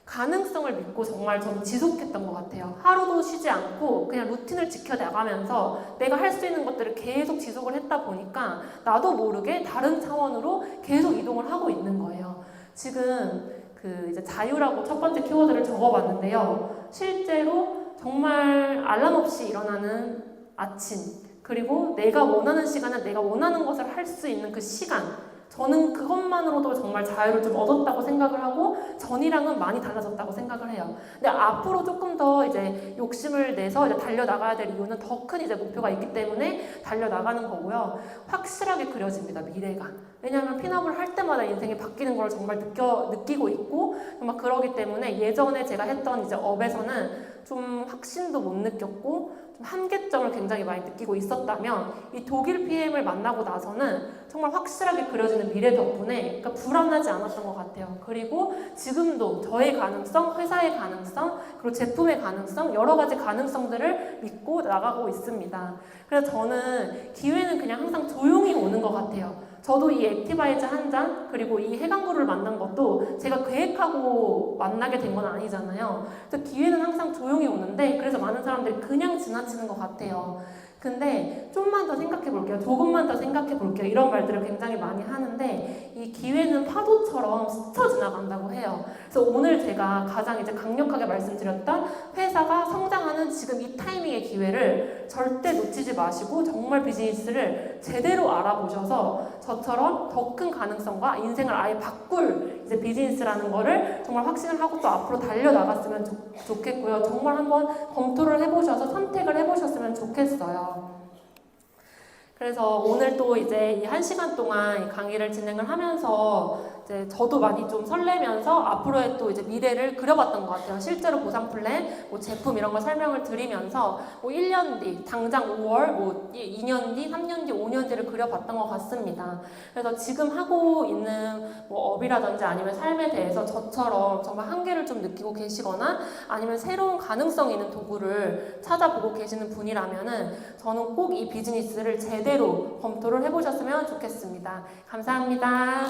가능성을 믿고 정말 저는 지속했던 것 같아요. 하루도 쉬지 않고 그냥 루틴을 지켜나가면서 내가 할 수 있는 것들을 계속 지속을 했다 보니까 나도 모르게 다른 차원으로 계속 이동을 하고 있는 거예요. 지금 그 이제 자유라고 첫 번째 키워드를 적어봤는데요. 실제로 정말 알람 없이 일어나는 아침 그리고 내가 원하는 시간에 내가 원하는 것을 할 수 있는 그 시간 저는 그것만으로도 정말 자유를 좀 얻었다고 생각을 하고 전이랑은 많이 달라졌다고 생각을 해요. 근데 앞으로 조금 더 이제 욕심을 내서 이제 달려나가야 될 이유는 더 큰 이제 목표가 있기 때문에 달려나가는 거고요. 확실하게 그려집니다, 미래가. 왜냐하면 핀업을 할 때마다 인생이 바뀌는 걸 정말 느끼고 있고 정말 그러기 때문에 예전에 제가 했던 이제 업에서는 좀 확신도 못 느꼈고 좀 한계점을 굉장히 많이 느끼고 있었다면 이 독일 PM을 만나고 나서는 정말 확실하게 그려지는 미래 덕분에 그러니까 불안하지 않았던 것 같아요. 그리고 지금도 저의 가능성, 회사의 가능성, 그리고 제품의 가능성 여러 가지 가능성들을 믿고 나가고 있습니다. 그래서 저는 기회는 그냥 항상 조용히 오는 것 같아요. 저도 이 액티바이즈 한 잔 그리고 이 해강구를 만난 것도 제가 계획하고 만나게 된 건 아니잖아요. 그래서 기회는 항상 조용히 오는데 그래서 많은 사람들이 그냥 지나치는 것 같아요. 근데 좀만 더 생각해 볼게요. 조금만 더 생각해 볼게요. 이런 말들을 굉장히 많이 하는데 이 기회는 파도처럼 스쳐 지나간다고 해요. 그래서 오늘 제가 가장 이제 강력하게 말씀드렸던 회사가 성장하는 지금 이 타이밍의 기회를 절대 놓치지 마시고 정말 비즈니스를 제대로 알아보셔서 저처럼 더 큰 가능성과 인생을 아예 바꿀 이제 비즈니스라는 거를 정말 확신을 하고 또 앞으로 달려나갔으면 좋겠고요. 정말 한번 검토를 해보셔서 선택을 해보셨으면 좋겠어요. 그래서 오늘 또 이제 이 1시간 동안 강의를 진행을 하면서 이제 저도 많이 좀 설레면서 앞으로의 또 이제 미래를 그려봤던 것 같아요. 실제로 보상 플랜, 뭐 제품 이런 걸 설명을 드리면서 뭐 1년 뒤, 당장 5월, 뭐 2년 뒤, 3년 뒤, 5년 뒤를 그려봤던 것 같습니다. 그래서 지금 하고 있는 뭐 업이라든지 아니면 삶에 대해서 저처럼 정말 한계를 좀 느끼고 계시거나 아니면 새로운 가능성 있는 도구를 찾아보고 계시는 분이라면은 저는 꼭 이 비즈니스를 제대로 검토를 해보셨으면 좋겠습니다. 감사합니다.